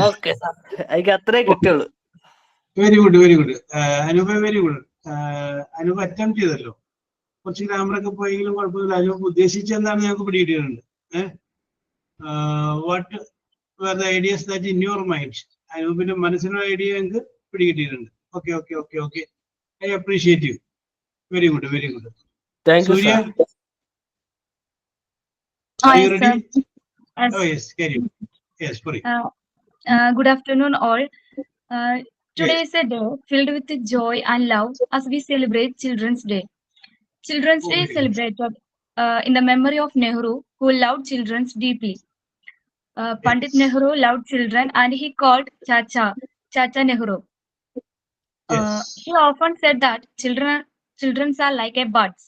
Okay, sir. I got 3 കിട്ടുള്ളൂ. Very good, very good. Anup, very good. Anup attempt ചെയ്തല്ലോ. കുറച്ച് ഗ്രാമറൊക്കെ പോയെങ്കിലും കുഴപ്പമില്ല. അനൂപ് ഉദ്ദേശിച്ചെന്താണ് ഞങ്ങൾക്ക് പിടികിട്ടിയിട്ടുണ്ട്. What were the ideas that in your mind? അനൂപിന്റെ മനസ്സിലുള്ള ഐഡിയ ഞങ്ങൾക്ക് പിടികിട്ടിയിട്ടുണ്ട്. Okay okay okay okay. I appreciate you. Very good, very good. Thank you, Surya, sir. are you Hi, ready? sir. Yes. Oh yes, carry on. Yes, sorry. Good afternoon, all. Today is a day filled with joy and love as we celebrate Children's Day. Children's Day is Okay. celebrated in the memory of Nehru, who loved children deeply. Pandit Yes. Nehru loved children and he called Chacha Nehru. Yes. He often said that children are like a buds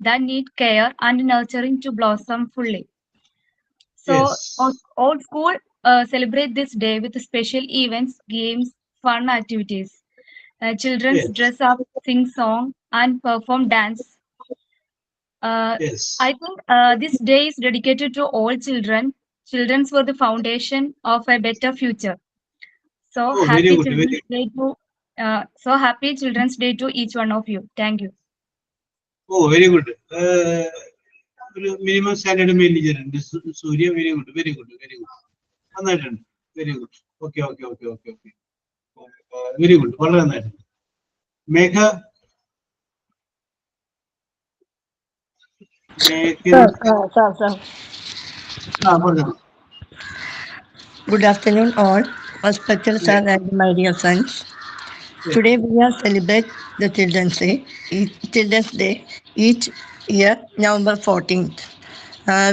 that need care and nurturing to blossom fully. So Yes. all school celebrate this day with special events, games, fun activities. Children Yes. dress up, sing song, and perform dance. Yes. I think this day is dedicated to all children. Children were the foundation of a better future. So Oh, very happy good. Children's Day to happy Children's Day to each one of you. Thank you. Oh, very good. ഒരു minimum standard maintain ചെയ്തിട്ടുണ്ട് Surya. Very good, very good, very good. നന്നായിട്ടുണ്ട്. Very good. Okay okay okay okay okay very good. വളരെ നന്നായിട്ടുണ്ട്. മേഘ. Sir. ആ പറഞ്ഞു. Good afternoon, all. Respected sir and my dear friends. Today we are celebrate the Children's Day each year, November 14th.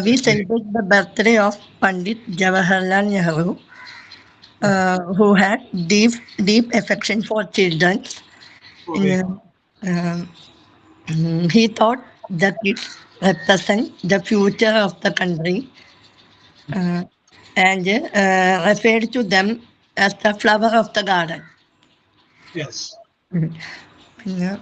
We celebrate the birthday of Pandit Jawaharlal Nehru, who had deep affection for children. Okay. He thought that kids represent the future of the country and referred to them as the flower of the garden. Yes. Yeah.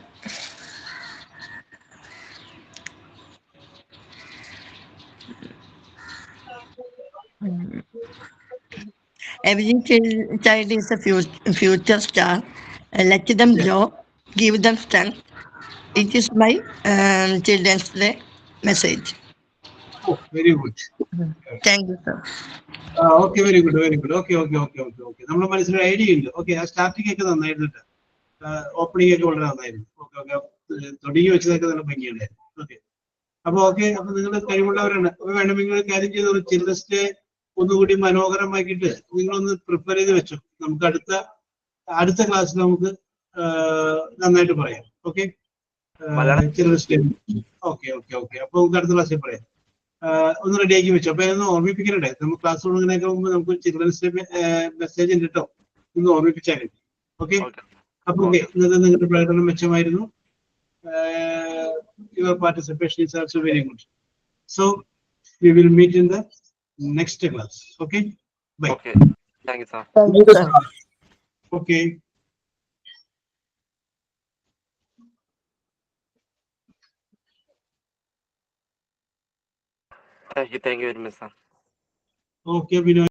Every child is a future star. Let them Yes. grow, give them strength. It is my Children's Day message. Oh, very good. Thank you, sir. Okay, very good, very good. Okay okay okay okay okay നമ്മുടെ മനസ്സിലൊരു idea ഉണ്ട്. Okay, ആ starting ഒക്കെ നന്നായിരുന്നിട്ട്, opening ഒക്കെ വളരെ നന്നായിരുന്നു. Okay okay തുടങ്ങി വെച്ചതൊക്കെ നല്ല ഭംഗിയുണ്ടായിരുന്നു. ഓക്കെ, ഓക്കെ, അപ്പൊ നിങ്ങൾ കഴിവുള്ളവരാണ്. അപ്പൊ വേണമെങ്കിൽ ഒരു കാര്യം ചെയ്ത് ചിൽഡ്രൻസ് ഡേ ഒന്നുകൂടി മനോഹരമാക്കിയിട്ട് നിങ്ങളൊന്ന് പ്രിപ്പയർ ചെയ്ത് വെച്ചു. നമുക്ക് അടുത്ത ക്ലാസ്സിൽ നമുക്ക് നന്നായിട്ട് പറയാം. Okay, children's day. Okay okay okay അപ്പൊ നമുക്ക് അടുത്ത ക്ലാസ്സിൽ പറയാം. ഒന്ന് റെഡിയാക്കി വെച്ചു. അപ്പൊ ഒന്ന് ഓർമ്മിപ്പിക്കണ്ടേ, നമുക്ക് ക്ലാസ് തുടങ്ങുന്നതിനൊക്കെ മുമ്പ് നമുക്ക് ചിൽഡ്രൻസ് ഡേ മെസ്സേജ് ഉണ്ട് കേട്ടോ, ഒന്ന് ഓർമ്മിപ്പിച്ചാൽ മതി. ഓക്കെ, അപ്പൊ ഓക്കെ, ഇന്നത്തെ നിങ്ങളുടെ പ്രകടനം മെച്ചമായിരുന്നു. Your participation is also very good. So we will meet in the next class. Okay, bye. Okay, thank you, sir. Thank you, sir. Okay. Thank you very much, sir. Okay, Binoy.